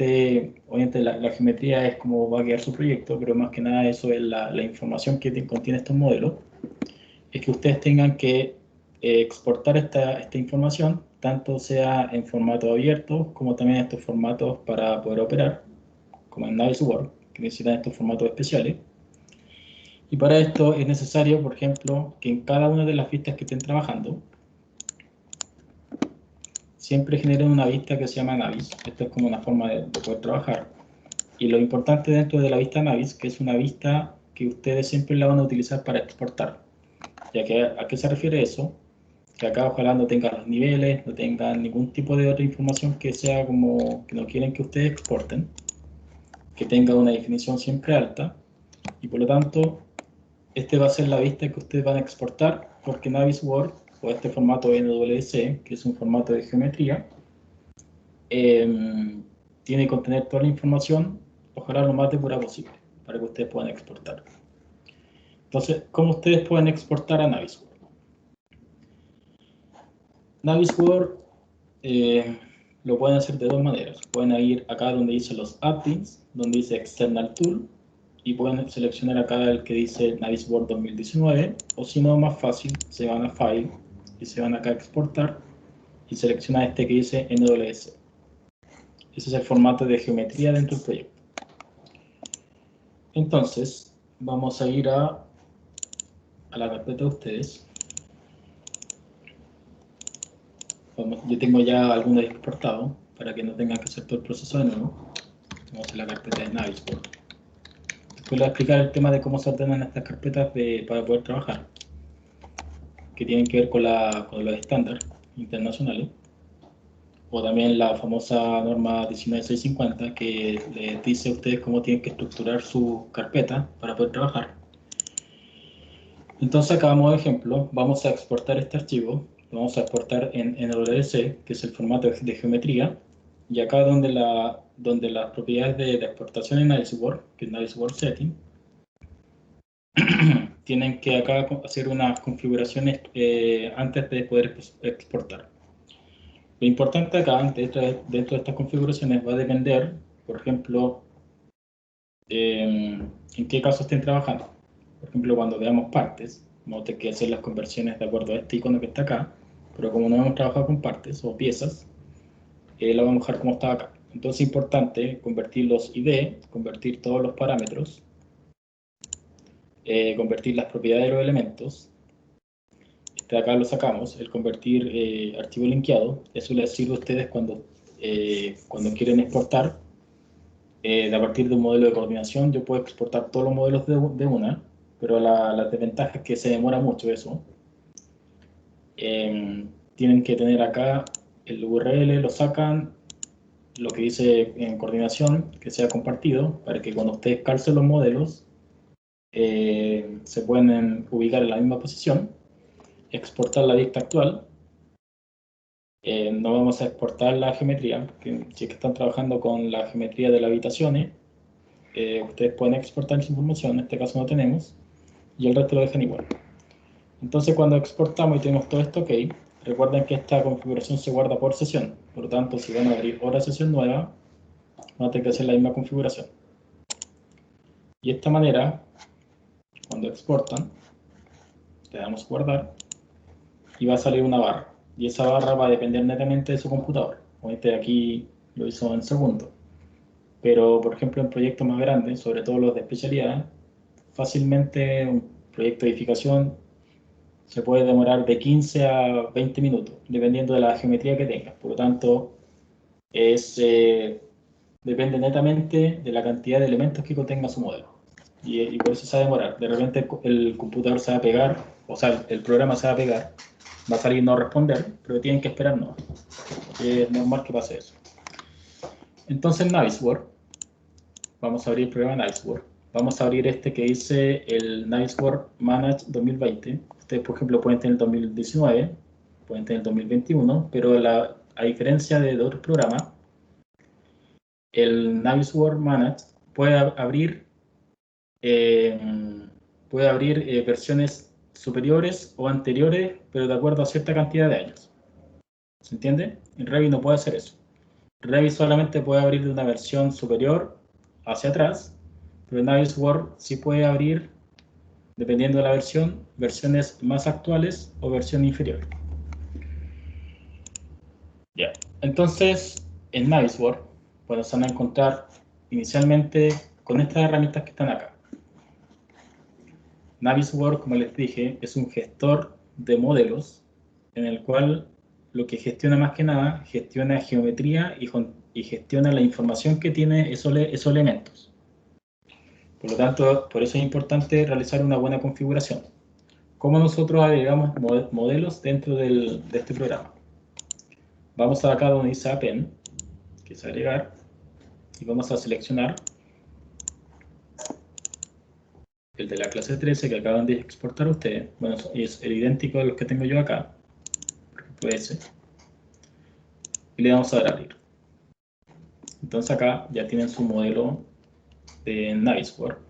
obviamente la geometría es cómo va a quedar su proyecto, pero más que nada eso es la información que contiene estos modelos, es que ustedes tengan que exportar esta información, tanto sea en formato abierto, como también en estos formatos para poder operar, como en Navisworks, que necesitan estos formatos especiales. Y para esto es necesario, por ejemplo, que en cada una de las vistas que estén trabajando, siempre generen una vista que se llama Navis. Esto es como una forma de poder trabajar. Y lo importante dentro de la vista Navis, que es una vista que ustedes siempre la van a utilizar para exportar. Ya que, ¿a qué se refiere eso? Que acá ojalá no tengan los niveles, no tengan ningún tipo de otra información que sea como que no quieren que ustedes exporten, que tenga una definición siempre alta, y por lo tanto, este va a ser la vista que ustedes van a exportar, porque Navisworks, o este formato NWC, que es un formato de geometría, tiene que contener toda la información, ojalá lo más depurada posible, para que ustedes puedan exportar. Entonces, ¿cómo ustedes pueden exportar a Navisworks? Navisworks lo pueden hacer de dos maneras. Pueden ir acá donde dice los add-ins, donde dice External Tool, y pueden seleccionar acá el que dice Navisworks 2019, o si no, más fácil, se van a File, y se van acá a Exportar, y seleccionan este que dice NWC. Ese es el formato de geometría dentro del proyecto. Entonces, vamos a ir a la carpeta de ustedes. Yo tengo ya algunos exportados para que no tengan que hacer todo el proceso de nuevo. Vamos a la carpeta de Navisworks. Después les voy a explicar el tema de cómo se ordenan estas carpetas para poder trabajar, que tienen que ver con los estándares internacionales, o también la famosa norma 19650, que les dice a ustedes cómo tienen que estructurar su carpeta para poder trabajar. Entonces acá, como ejemplo, vamos a exportar este archivo, lo vamos a exportar en NWC, que es el formato de geometría, y acá donde las propiedades de exportación en Navisworks, que es Navisworks Setting, tienen que acá hacer unas configuraciones antes de poder exportar. Lo importante acá, dentro de estas configuraciones, va a depender, por ejemplo, en qué caso estén trabajando. Por ejemplo, cuando veamos partes, vamos a tener que hacer las conversiones de acuerdo a este icono que está acá, pero como no hemos trabajado con partes o piezas, la vamos a dejar como está acá. Entonces es importante convertir los ID, convertir todos los parámetros, convertir las propiedades de los elementos. Este acá lo sacamos, el convertir archivo linkeado. Eso les sirve a ustedes cuando quieren exportar. A partir de un modelo de coordinación yo puedo exportar todos los modelos de una, pero la desventaja es que se demora mucho eso. Tienen que tener acá el URL, lo sacan, lo que dice en coordinación, que sea compartido, para que cuando ustedes calcen los modelos, se pueden ubicar en la misma posición, exportar la vista actual. No vamos a exportar la geometría, porque si es que están trabajando con la geometría de las habitaciones, ustedes pueden exportar esa información, en este caso no tenemos, y el resto lo dejan igual. Entonces cuando exportamos y tenemos todo esto ok, recuerden que esta configuración se guarda por sesión, por lo tanto si van a abrir otra sesión nueva, van a tener que hacer la misma configuración. Y de esta manera, cuando exportan, le damos guardar, y va a salir una barra, y esa barra va a depender netamente de su computador. Como este de aquí lo hizo en segundo. Pero, por ejemplo, en proyectos más grandes, sobre todo los de especialidad, fácilmente un proyecto de edificación se puede demorar de 15 a 20 minutos, dependiendo de la geometría que tenga. Por lo tanto, depende netamente de la cantidad de elementos que contenga su modelo. Y por eso se va a demorar. De repente el computador se va a pegar, o sea, el programa se va a pegar, va a salir no responder, pero tienen que esperar no. Es normal que pase eso. Entonces, Navisworks. Vamos a abrir el programa Navisworks. Vamos a abrir este que dice el Navisworks Manage 2020. Ustedes, por ejemplo, pueden tener el 2019, pueden tener el 2021, pero a diferencia de otros programas, el Navisworks Manage puede abrir versiones superiores o anteriores, pero de acuerdo a cierta cantidad de años. ¿Se entiende? En Revit no puede hacer eso. Revit solamente puede abrir de una versión superior hacia atrás, pero Navisworks sí puede abrir, dependiendo de la versión, versiones más actuales o versión inferior. Ya. Entonces, en Navisworks, pues se van a encontrar inicialmente con estas herramientas que están acá. Navisworks, como les dije, es un gestor de modelos en el cual lo que gestiona más que nada, gestiona geometría y gestiona la información que tiene esos elementos. Por lo tanto, por eso es importante realizar una buena configuración. ¿Cómo nosotros agregamos modelos dentro de este programa? Vamos a acá donde dice Append, que es agregar, y vamos a seleccionar el de la clase 13 que acaban de exportar ustedes. Bueno, es el idéntico a los que tengo yo acá, por ejemplo ese, y le damos a dar a abrir. Entonces acá ya tienen su modelo de Navisworks,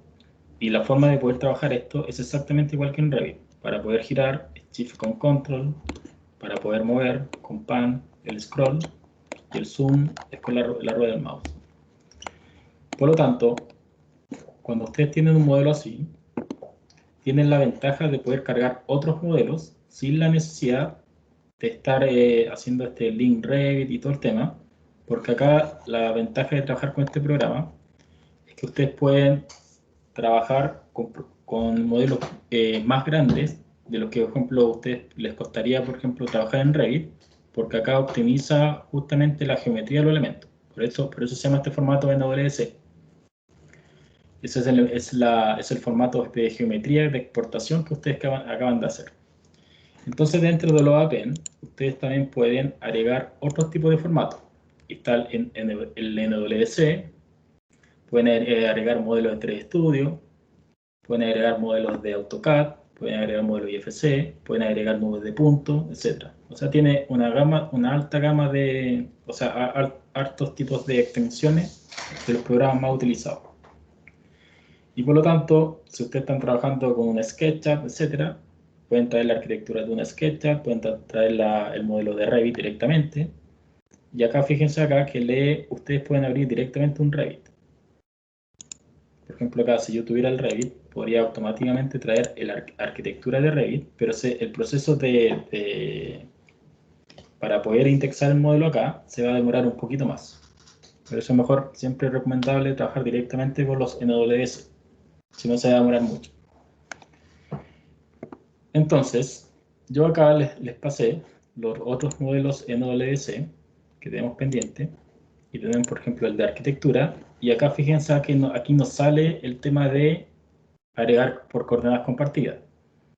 y la forma de poder trabajar esto es exactamente igual que en Revit. Para poder girar, Shift con Control, para poder mover con Pan, el scroll, y el zoom es con la rueda del mouse. Por lo tanto, cuando ustedes tienen un modelo así, tienen la ventaja de poder cargar otros modelos sin la necesidad de estar haciendo este link Revit y todo el tema, porque acá la ventaja de trabajar con este programa es que ustedes pueden trabajar con modelos más grandes de los que, por ejemplo, a ustedes les costaría, por ejemplo, trabajar en Revit, porque acá optimiza justamente la geometría de los elementos. Por eso se llama este formato NWC. Ese es el formato de geometría de exportación que ustedes acaban de hacer. Entonces, dentro de los Append, ustedes también pueden agregar otros tipos de formatos. Está el NWC, pueden agregar modelos de 3D Studio, pueden agregar modelos de AutoCAD, pueden agregar modelo IFC, pueden agregar nubes de puntos, etc. O sea, tiene una alta gama de, o sea, hartos tipos de extensiones de los programas más utilizados. Y por lo tanto, si ustedes están trabajando con un SketchUp, etc., pueden traer la arquitectura de un SketchUp, pueden traer el modelo de Revit directamente. Y acá, fíjense acá que ustedes pueden abrir directamente un Revit. Por ejemplo, acá, si yo tuviera el Revit, podría automáticamente traer la arquitectura de Revit, pero el proceso para poder indexar el modelo acá se va a demorar un poquito más. Por eso es mejor, siempre recomendable trabajar directamente con los NWS, si no se va a demorar mucho. Entonces, yo acá les pasé los otros modelos NWS que tenemos pendiente, y tenemos, por ejemplo, el de arquitectura, y acá fíjense que aquí nos sale el tema de agregar por coordenadas compartidas.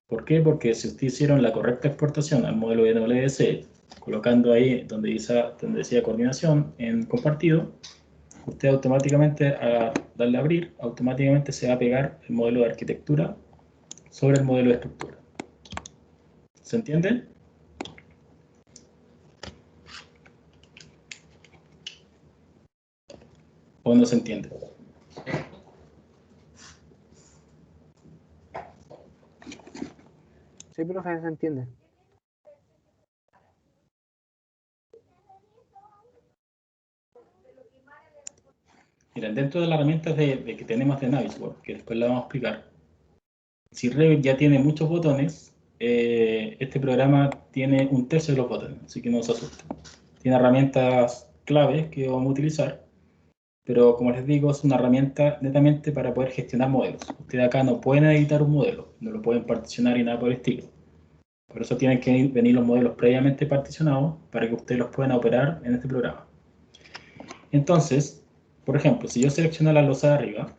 ¿Por qué? Porque si ustedes hicieron la correcta exportación al modelo NWS, colocando ahí donde decía coordinación en compartido, usted automáticamente, al darle a abrir, automáticamente se va a pegar el modelo de arquitectura sobre el modelo de estructura. ¿Se entiende? ¿O no se entiende? Sí, profe, se entiende. Miren, dentro de las herramientas que tenemos de Navisworks, que después la vamos a explicar, si Revit ya tiene muchos botones, este programa tiene un tercio de los botones, así que no se asusten. Tiene herramientas claves que vamos a utilizar, pero como les digo, es una herramienta netamente para poder gestionar modelos. Ustedes acá no pueden editar un modelo, no lo pueden particionar y nada por el estilo. Por eso tienen que venir los modelos previamente particionados para que ustedes los puedan operar en este programa. Entonces, por ejemplo, si yo selecciono la losa de arriba,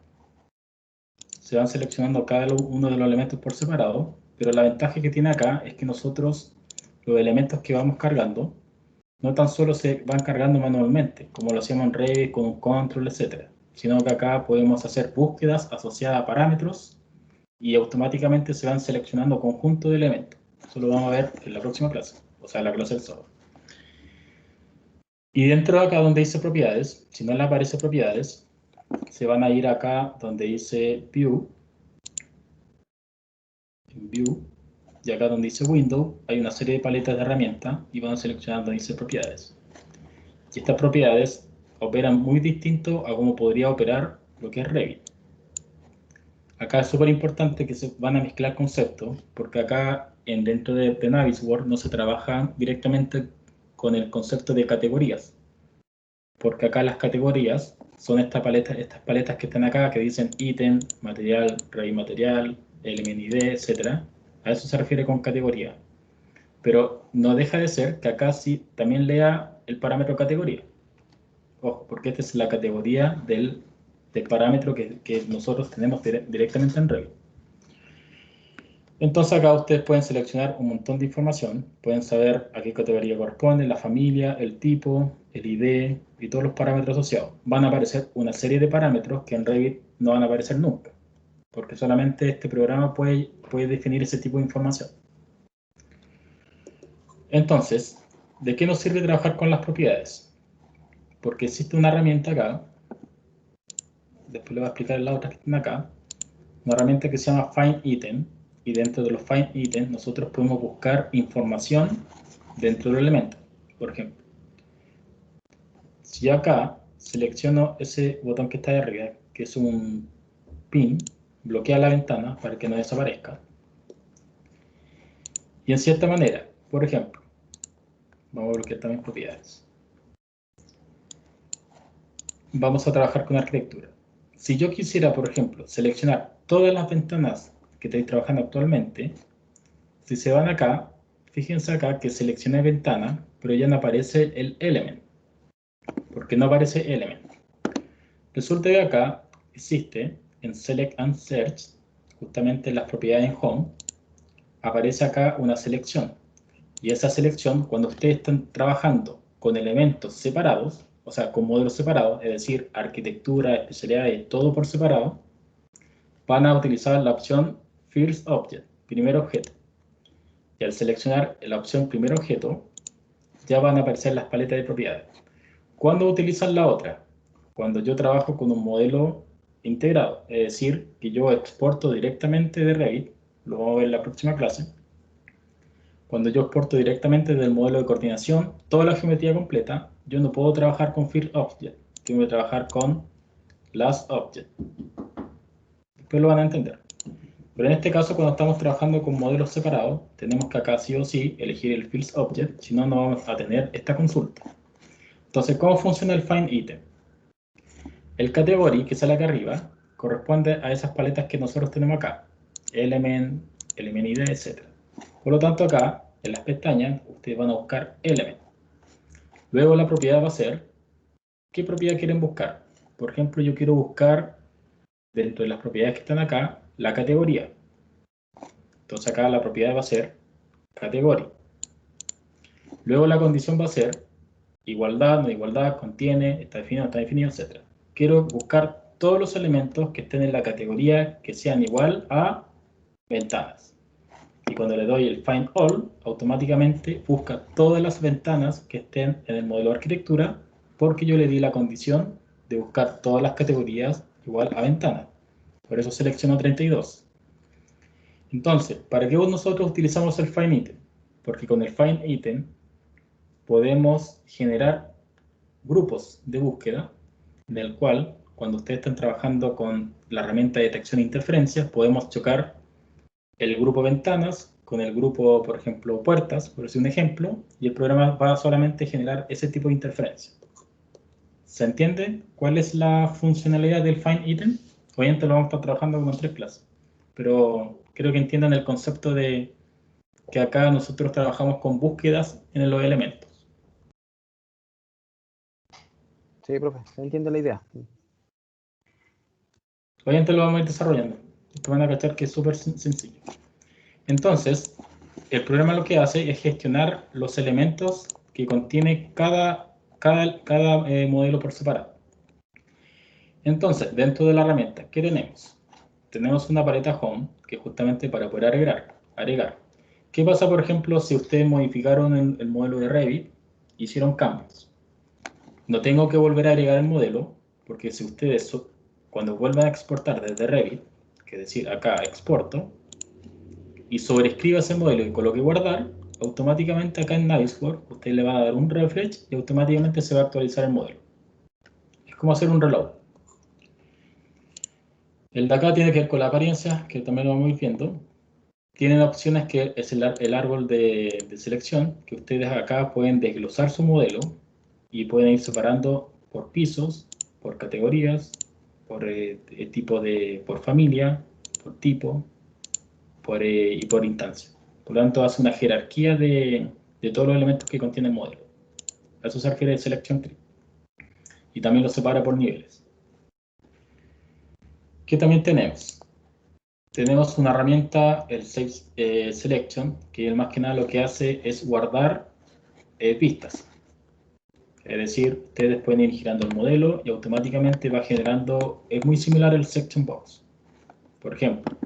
se van seleccionando cada uno de los elementos por separado, pero la ventaja que tiene acá es que nosotros, los elementos que vamos cargando, no tan solo se van cargando manualmente, como lo hacíamos en Revit con un control, etc., sino que acá podemos hacer búsquedas asociadas a parámetros y automáticamente se van seleccionando conjuntos de elementos. Eso lo vamos a ver en la próxima clase, o sea, la clase del software. Y dentro de acá donde dice propiedades, si no le aparece propiedades, se van a ir acá donde dice View, y acá donde dice Window hay una serie de paletas de herramientas y van a seleccionar donde dice propiedades. Y estas propiedades operan muy distinto a cómo podría operar lo que es Revit. Acá es súper importante que se van a mezclar conceptos, porque acá dentro de Navisworks no se trabaja directamente con el concepto de categorías, porque acá las categorías son estas paletas que están acá, que dicen ítem, material, raíz material, element ID, etc. A eso se refiere con categoría. Pero no deja de ser que acá sí también lea el parámetro categoría. Ojo, porque esta es la categoría del parámetro que nosotros tenemos directamente en Revit. Entonces acá ustedes pueden seleccionar un montón de información, pueden saber a qué categoría corresponde, la familia, el tipo, el ID y todos los parámetros asociados. Van a aparecer una serie de parámetros que en Revit no van a aparecer nunca, porque solamente este programa puede definir ese tipo de información. Entonces, ¿de qué nos sirve trabajar con las propiedades? Porque existe una herramienta acá, después le voy a explicar la otra que tiene acá, una herramienta que se llama Find Item, y dentro de los Find Items nosotros podemos buscar información dentro del elemento. Por ejemplo, si yo acá selecciono ese botón que está de arriba, que es un pin, bloquea la ventana para que no desaparezca. Y en cierta manera, por ejemplo, vamos a bloquear también propiedades. Vamos a trabajar con arquitectura. Si yo quisiera, por ejemplo, seleccionar todas las ventanas que estoy trabajando actualmente, si se van acá, fíjense acá que seleccioné ventana, pero ya no aparece el element. ¿Por qué no aparece element? Resulta que acá existe en Select and Search, justamente en las propiedades en Home, aparece acá una selección. Y esa selección, cuando ustedes están trabajando con elementos separados, o sea, con modelos separados, es decir, arquitectura, especialidades, todo por separado, van a utilizar la opción First Object, primer objeto. Y al seleccionar la opción primer objeto, ya van a aparecer las paletas de propiedades. ¿Cuándo utilizan la otra? Cuando yo trabajo con un modelo integrado, es decir, que yo exporto directamente de Revit, lo vamos a ver en la próxima clase. Cuando yo exporto directamente del modelo de coordinación toda la geometría completa, yo no puedo trabajar con First Object, tengo que trabajar con Last Object. Después lo van a entender. Pero en este caso, cuando estamos trabajando con modelos separados, tenemos que acá sí o sí elegir el First Object, si no, no vamos a tener esta consulta. Entonces, ¿cómo funciona el Find Item? El Category, que sale acá arriba, corresponde a esas paletas que nosotros tenemos acá. Element, Element ID, etc. Por lo tanto, acá, en las pestañas, ustedes van a buscar Element. Luego la propiedad va a ser, ¿qué propiedad quieren buscar? Por ejemplo, yo quiero buscar, dentro de las propiedades que están acá, la categoría. Entonces acá la propiedad va a ser Category. Luego la condición va a ser igualdad, no igualdad, contiene, está definido, no está definido, etc. Quiero buscar todos los elementos que estén en la categoría que sean igual a ventanas. Y cuando le doy el Find All, automáticamente busca todas las ventanas que estén en el modelo de arquitectura, porque yo le di la condición de buscar todas las categorías igual a ventanas. Por eso selecciono 32. Entonces, ¿para qué nosotros utilizamos el Find Item? Porque con el Find Item podemos generar grupos de búsqueda, en el cual, cuando ustedes están trabajando con la herramienta de detección de interferencias, podemos chocar el grupo ventanas con el grupo, por ejemplo, puertas, por decir un ejemplo, y el programa va solamente a generar ese tipo de interferencia. ¿Se entiende cuál es la funcionalidad del Find Item? Obviamente lo vamos a estar trabajando como en 3 clases, pero creo que entiendan el concepto de que acá nosotros trabajamos con búsquedas en los elementos. Sí, profe, se entiende la idea. Obviamente lo vamos a ir desarrollando. Ustedes van a cachar que es súper sencillo. Entonces, el programa lo que hace es gestionar los elementos que contiene cada modelo por separado. Entonces, dentro de la herramienta, ¿qué tenemos? Tenemos una paleta Home, que es justamente para poder agregar. ¿Qué pasa, por ejemplo, si ustedes modificaron el modelo de Revit, hicieron cambios? No tengo que volver a agregar el modelo, porque si ustedes, cuando vuelvan a exportar desde Revit, que es decir, acá exporto, y sobreescriba ese modelo y coloque guardar, automáticamente acá en Navisworks ustedes le van a dar un refresh y automáticamente se va a actualizar el modelo. Es como hacer un reload. El de acá tiene que ver con la apariencia, que también lo vamos a ir viendo. Tienen opciones que es el árbol de selección, que ustedes acá pueden desglosar su modelo y pueden ir separando por pisos, por categorías, por por familia, por tipo, y por instancia. Por lo tanto, hace una jerarquía de todos los elementos que contiene el modelo. A eso se refiere el Selection Tree. Y también lo separa por niveles. ¿Qué también tenemos? Tenemos una herramienta, el Save Selection, que más que nada lo que hace es guardar pistas. Es decir, ustedes pueden ir girando el modelo y automáticamente va generando, es muy similar al Section Box. Por ejemplo,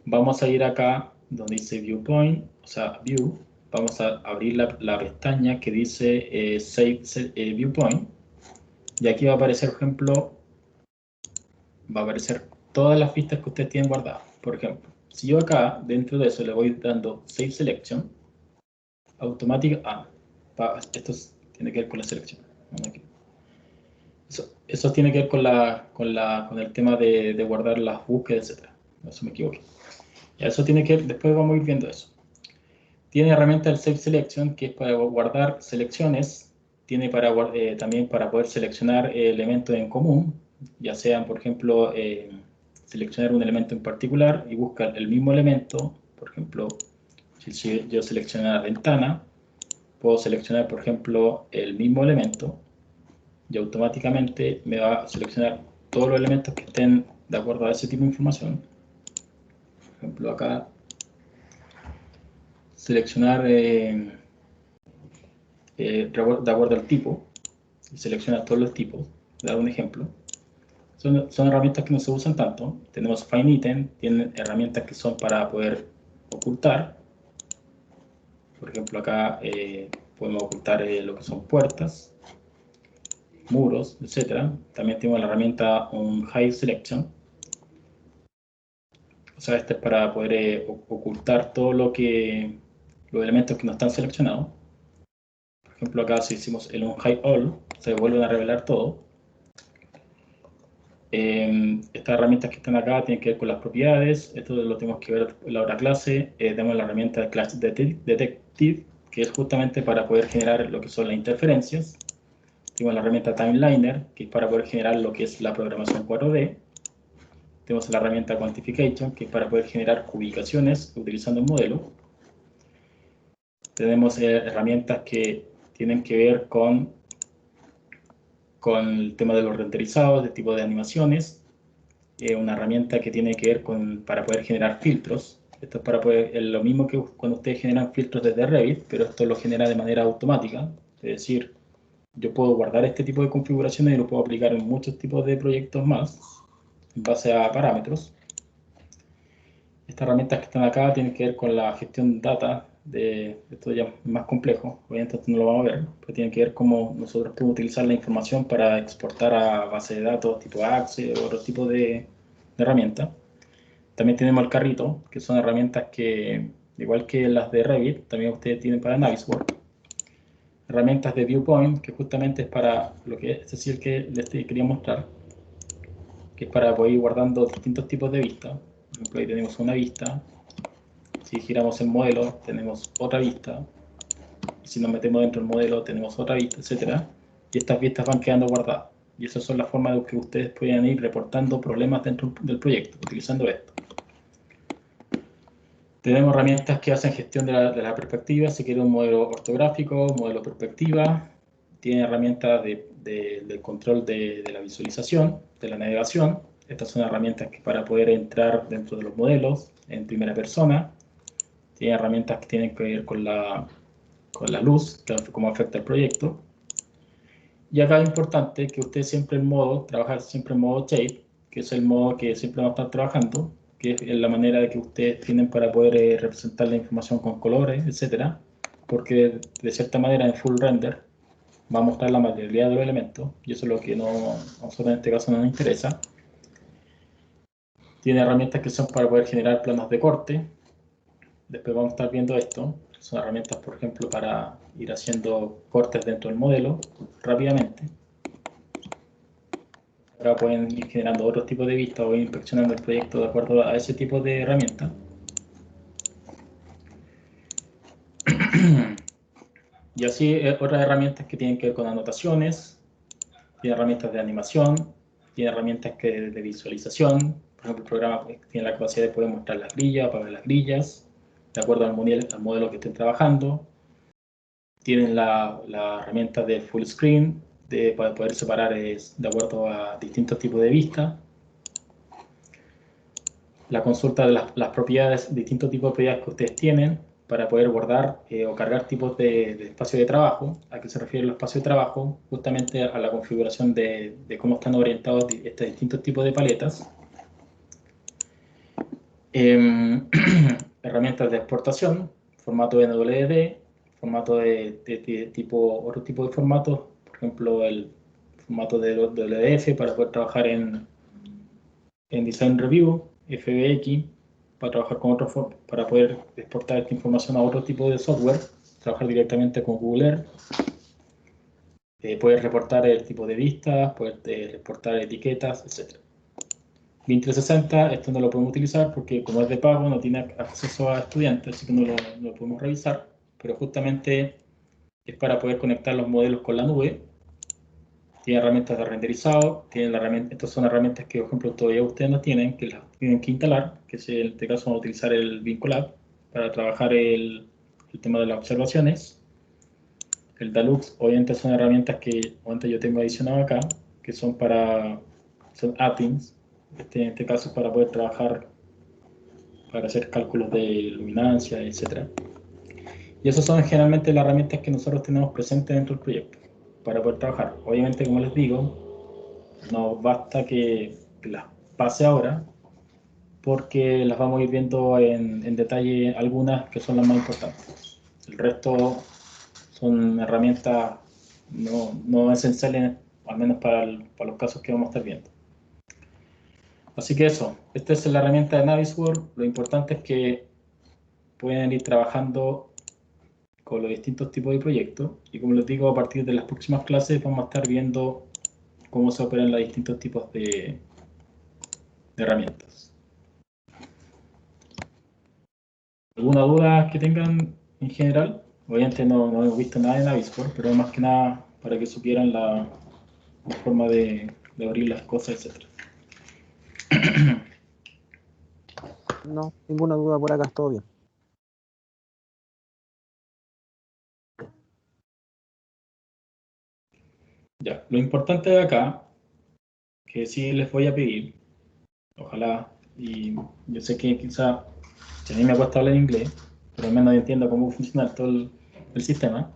vamos a ir acá donde dice Viewpoint, o sea, View, vamos a abrir la pestaña que dice Save Viewpoint, y aquí va a aparecer, por ejemplo, va a aparecer todas las pistas que ustedes tienen guardadas. Por ejemplo, si yo acá, dentro de eso, le voy dando Save Selection, automática, esto tiene que ver con la selección. Eso tiene que ver con el tema de guardar las búsquedas, etc. Eso me equivoqué. Eso tiene que ver, después vamos a ir viendo eso. Tiene herramienta el Save Selection, que es para guardar selecciones. Tiene también para poder seleccionar elementos en común, ya sean, por ejemplo, seleccionar un elemento en particular y buscar el mismo elemento. Por ejemplo, si yo selecciono la ventana, puedo seleccionar, por ejemplo, el mismo elemento y automáticamente me va a seleccionar todos los elementos que estén de acuerdo a ese tipo de información. Por ejemplo, acá seleccionar de acuerdo al tipo, y selecciona todos los tipos. Voy a dar un ejemplo. son herramientas que no se usan tanto. Tenemos FineItem, tienen herramientas que son para poder ocultar. Por ejemplo, acá podemos ocultar lo que son puertas, muros, etc. También tenemos la herramienta Hide Selection. O sea, este es para poder ocultar todo los elementos que no están seleccionados. Por ejemplo, acá si hicimos el Hide All, se vuelven a revelar todo. Estas herramientas que están acá tienen que ver con las propiedades. Esto lo tenemos que ver en la otra clase. Tenemos la herramienta Clash Detective, que es justamente para poder generar lo que son las interferencias. Tenemos la herramienta Timeliner, que es para poder generar lo que es la programación 4D. Tenemos la herramienta Quantification, que es para poder generar ubicaciones utilizando el modelo. Tenemos herramientas que tienen que ver con el tema de los renderizados, de tipo de animaciones. Una herramienta que tiene que ver para poder generar filtros. Esto es para poder, es lo mismo que cuando ustedes generan filtros desde Revit, pero esto lo genera de manera automática. Es decir, yo puedo guardar este tipo de configuraciones y lo puedo aplicar en muchos tipos de proyectos más, en base a parámetros. Estas herramientas que están acá tienen que ver con la gestión de data, esto ya es más complejo, obviamente esto no lo vamos a ver, pero tiene que ver cómo nosotros podemos utilizar la información para exportar a base de datos tipo Access o otro tipo de herramientas. También tenemos el carrito, que son herramientas que, igual que las de Revit, también ustedes tienen para Navisworks. Herramientas de Viewpoint, que justamente es para lo que es decir que les quería mostrar, que es para poder ir guardando distintos tipos de vistas. Por ejemplo, ahí tenemos una vista. Si giramos el modelo, tenemos otra vista. Si nos metemos dentro del modelo, tenemos otra vista, etc. Y estas vistas van quedando guardadas. Y esas son las formas de que ustedes puedan ir reportando problemas dentro del proyecto, utilizando esto. Tenemos herramientas que hacen gestión de la perspectiva, si quiere un modelo ortográfico, modelo perspectiva. Tiene herramientas del control de la visualización, de la navegación. Estas son herramientas que para poder entrar dentro de los modelos en primera persona. Tiene herramientas que tienen que ver con la luz, cómo afecta el proyecto. Y acá es importante que usted trabajar siempre en modo shape, que es el modo que siempre va a estar trabajando, que es la manera de que ustedes tienen para poder representar la información con colores, etcétera, porque de cierta manera en full render va a mostrar la materialidad de los elementos, y eso es lo que a nosotros en este caso no nos interesa. Tiene herramientas que son para poder generar planos de corte. Después vamos a estar viendo esto. Son herramientas, por ejemplo, para ir haciendo cortes dentro del modelo rápidamente. Ahora pueden ir generando otro tipo de vistas o ir inspeccionando el proyecto de acuerdo a ese tipo de herramienta. Y así otras herramientas que tienen que ver con anotaciones, tiene herramientas de animación, tiene herramientas de visualización. Por ejemplo, el programa tiene la capacidad de poder mostrar las grillas, apagar las grillas, de acuerdo al modelo que estén trabajando. Tienen la herramienta de full screen, para poder separar de acuerdo a distintos tipos de vista. La consulta de las propiedades, distintos tipos de propiedades que ustedes tienen para poder guardar o cargar tipos de espacio de trabajo. ¿A qué se refiere el espacio de trabajo? Justamente a la configuración de cómo están orientados estos distintos tipos de paletas. Herramientas de exportación, formato NWD, formato de otro tipo de formatos, por ejemplo el formato de WDF para poder trabajar en Design Review, FBX, para trabajar con para poder exportar esta información a otro tipo de software, trabajar directamente con Google Earth, poder reportar el tipo de vistas, poder reportar etiquetas, etc. BIM 360, esto no lo podemos utilizar porque como es de pago no tiene acceso a estudiantes, así que no lo podemos revisar, pero justamente es para poder conectar los modelos con la nube. Tiene herramientas de renderizado, estas son herramientas que, por ejemplo, todavía ustedes no tienen, que las tienen que instalar, que en este caso vamos a utilizar el BIM Collab para trabajar el tema de las observaciones. El Dalux, obviamente son herramientas que obviamente yo tengo adicionado acá, que son add-ins, en este caso para poder trabajar, para hacer cálculos de luminancia, etc. Y esas son generalmente las herramientas que nosotros tenemos presentes dentro del proyecto para poder trabajar. Obviamente, como les digo, no basta que las pase ahora, porque las vamos a ir viendo en detalle algunas que son las más importantes. El resto son herramientas no esenciales, al menos para los casos que vamos a estar viendo. Así que eso, esta es la herramienta de Navisworks. Lo importante es que pueden ir trabajando con los distintos tipos de proyectos, y como les digo, a partir de las próximas clases vamos a estar viendo cómo se operan los distintos tipos de herramientas. ¿Alguna duda que tengan en general? Obviamente no hemos visto nada en Navisworks, pero más que nada para que supieran la forma de abrir las cosas, etc. No, ninguna duda por acá, todo bien. Ya, lo importante de acá, que sí les voy a pedir, ojalá, y yo sé que quizá a mí me cuesta hablar inglés, pero al menos entiendo cómo funciona todo el sistema,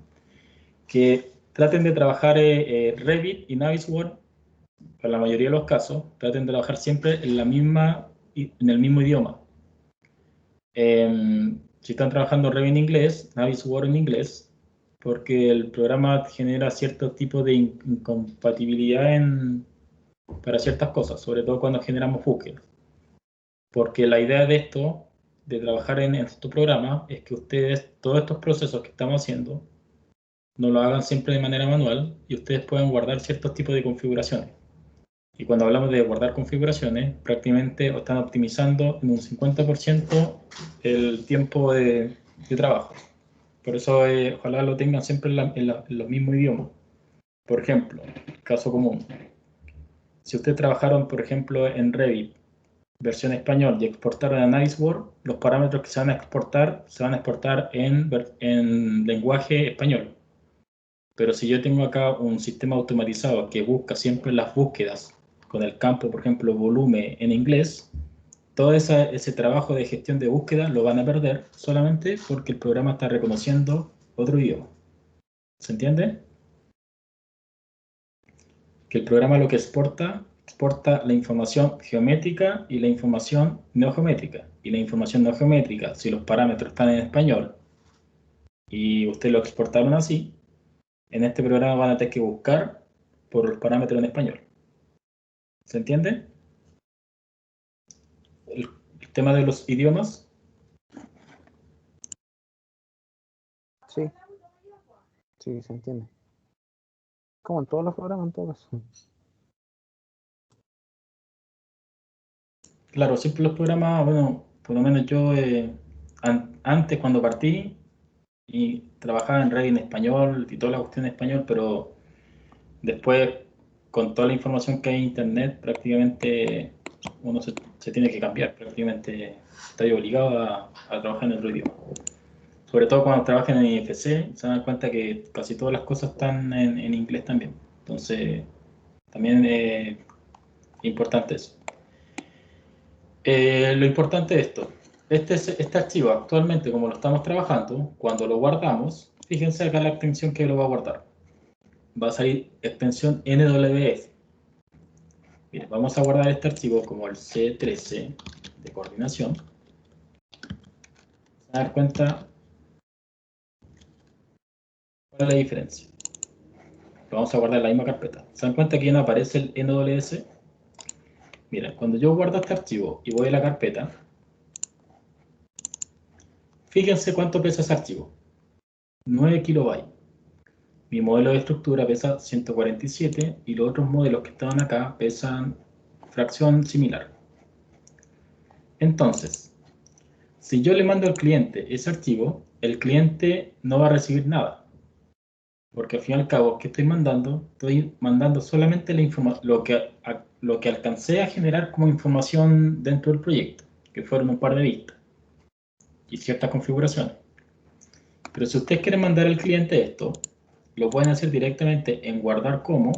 que traten de trabajar Revit y Navisworks, para la mayoría de los casos, traten de trabajar siempre en el mismo idioma. Si están trabajando Revit en inglés, Navisworks en inglés, porque el programa genera cierto tipo de incompatibilidad para ciertas cosas, sobre todo cuando generamos búsquedas. Porque la idea de esto, de trabajar en estos programas, es que ustedes, todos estos procesos que estamos haciendo, no lo hagan siempre de manera manual y ustedes puedan guardar ciertos tipos de configuraciones. Y cuando hablamos de guardar configuraciones, prácticamente están optimizando en un 50% el tiempo de trabajo. Por eso, ojalá lo tengan siempre en los mismos idiomas. Por ejemplo, caso común. Si ustedes trabajaron, por ejemplo, en Revit, versión español, y exportaron a Navisworks, los parámetros que se van a exportar en lenguaje español. Pero si yo tengo acá un sistema automatizado que busca siempre las búsquedas con el campo, por ejemplo, volumen en inglés, todo ese trabajo de gestión de búsqueda lo van a perder solamente porque el programa está reconociendo otro idioma. ¿Se entiende? Que el programa lo que exporta la información geométrica y la información no geométrica. Y la información no geométrica, si los parámetros están en español y ustedes lo exportaron así, en este programa van a tener que buscar por los parámetros en español. ¿Se entiende? El tema de los idiomas. Sí, sí, se entiende. Como en todos los programas, en todo caso. Claro, siempre los programas, bueno, por lo menos yo antes cuando partí y trabajaba en Revit en español y toda la cuestión en español, pero después con toda la información que hay en internet prácticamente uno se tiene que cambiar, prácticamente está obligado a trabajar en otro idioma. Sobre todo cuando trabajan en IFC, se dan cuenta que casi todas las cosas están en inglés también. Entonces, también es importante eso. Lo importante de esto, este archivo actualmente, como lo estamos trabajando, cuando lo guardamos, fíjense acá la extensión que lo va a guardar. Va a salir extensión NWF. Miren, vamos a guardar este archivo como el C13 de coordinación. Se van a dar cuenta cuál es la diferencia. Lo vamos a guardar en la misma carpeta. ¿Se dan cuenta que ya no aparece el NWS? Mira, cuando yo guardo este archivo y voy a la carpeta, fíjense cuánto pesa ese archivo. 9 kilobytes. Mi modelo de estructura pesa 147 y los otros modelos que estaban acá pesan fracción similar. Entonces, si yo le mando al cliente ese archivo, el cliente no va a recibir nada. Porque al fin y al cabo, ¿qué estoy mandando? Estoy mandando solamente lo que alcancé a generar como información dentro del proyecto, que fueron un par de vistas y ciertas configuraciones. Pero si ustedes quieren mandar al cliente esto, lo pueden hacer directamente en guardar como,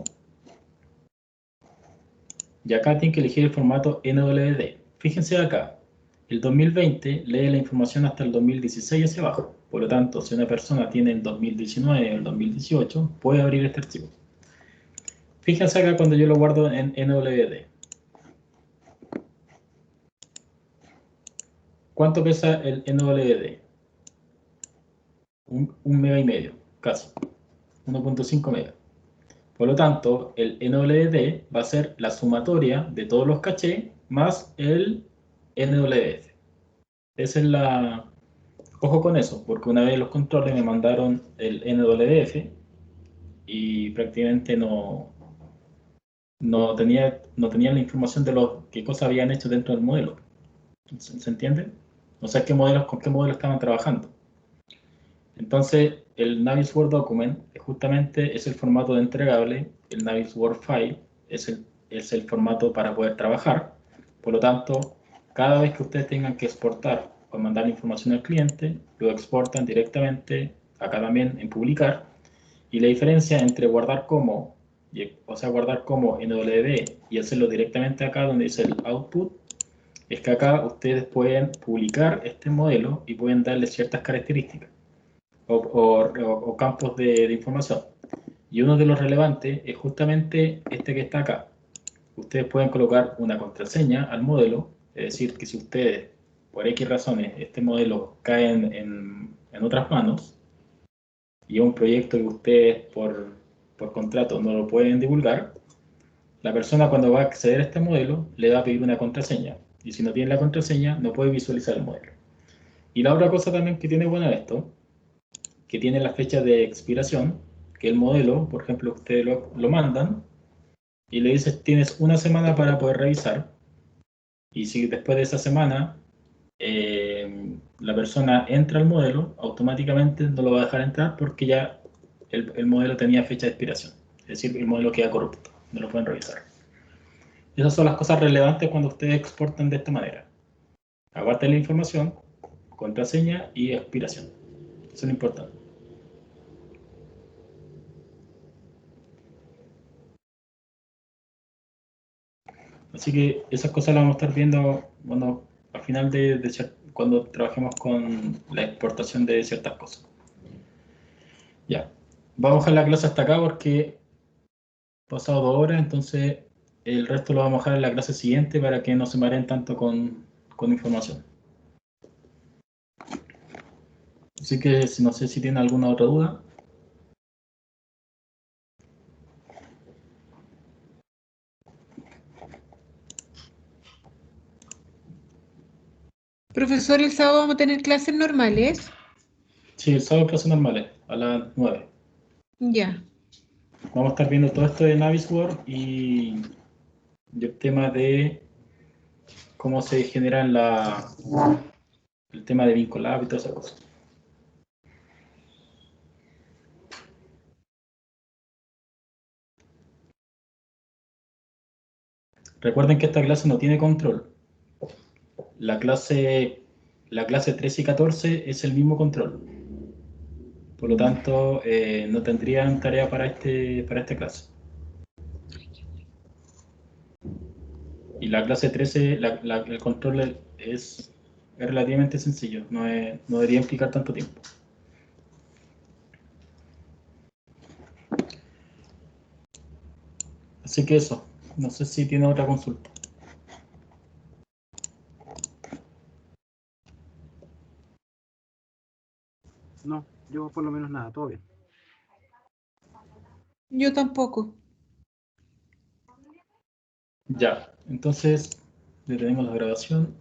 y acá tienen que elegir el formato NWD. Fíjense acá, el 2020 lee la información hasta el 2016 hacia abajo. Por lo tanto, si una persona tiene el 2019 o el 2018, puede abrir este archivo. Fíjense acá cuando yo lo guardo en NWD. ¿Cuánto pesa el NWD? Un mega y medio, casi. 1.5 megas. Por lo tanto, el NWD va a ser la sumatoria de todos los cachés más el NWF. Esa es la... Ojo con eso, porque una vez los controles me mandaron el NWF y prácticamente no tenían la información de qué cosas habían hecho dentro del modelo. ¿Se entiende? O sea, con qué modelo estaban trabajando. Entonces, el Navisworks Document justamente es el formato de entregable, el Navisworks File es el formato para poder trabajar. Por lo tanto, cada vez que ustedes tengan que exportar o mandar información al cliente, lo exportan directamente acá también en publicar. Y la diferencia entre guardar como, o sea, guardar como NWD y hacerlo directamente acá donde dice el output, es que acá ustedes pueden publicar este modelo y pueden darle ciertas características o campos de información. Y uno de los relevantes es justamente este que está acá. Ustedes pueden colocar una contraseña al modelo, es decir, que si ustedes, por X razones, este modelo cae en otras manos, y es un proyecto que ustedes por contrato no lo pueden divulgar, la persona cuando va a acceder a este modelo le va a pedir una contraseña. Y si no tiene la contraseña, no puede visualizar el modelo. Y la otra cosa también que tiene bueno esto, que tiene la fecha de expiración, que el modelo, por ejemplo, ustedes lo mandan y le dices tienes una semana para poder revisar, y si después de esa semana la persona entra al modelo, automáticamente no lo va a dejar entrar porque ya el modelo tenía fecha de expiración, es decir, el modelo queda corrupto, no lo pueden revisar. Esas son las cosas relevantes cuando ustedes exportan de esta manera. Aguarden la información, contraseña y expiración. Eso es lo importante. Así que esas cosas las vamos a estar viendo al final cuando trabajemos con la exportación de ciertas cosas. Ya, vamos a dejar la clase hasta acá porque pasado 2 horas, entonces el resto lo vamos a dejar en la clase siguiente para que no se mareen tanto con información. Así que no sé si tienen alguna otra duda. Profesor, el sábado vamos a tener clases normales. Sí, el sábado clases normales, a las 9. Ya. Vamos a estar viendo todo esto de Navisworks y el tema de cómo se generan el tema de vinculado y todas esas cosas. Recuerden que esta clase no tiene control. La clase 13 y 14 es el mismo control. Por lo tanto, no tendrían tarea para esta clase. Y la clase 13, el control es relativamente sencillo, no debería implicar tanto tiempo. Así que eso, no sé si tiene otra consulta. No, yo por lo menos nada, todo bien. Yo tampoco. Ya, entonces detenemos la grabación.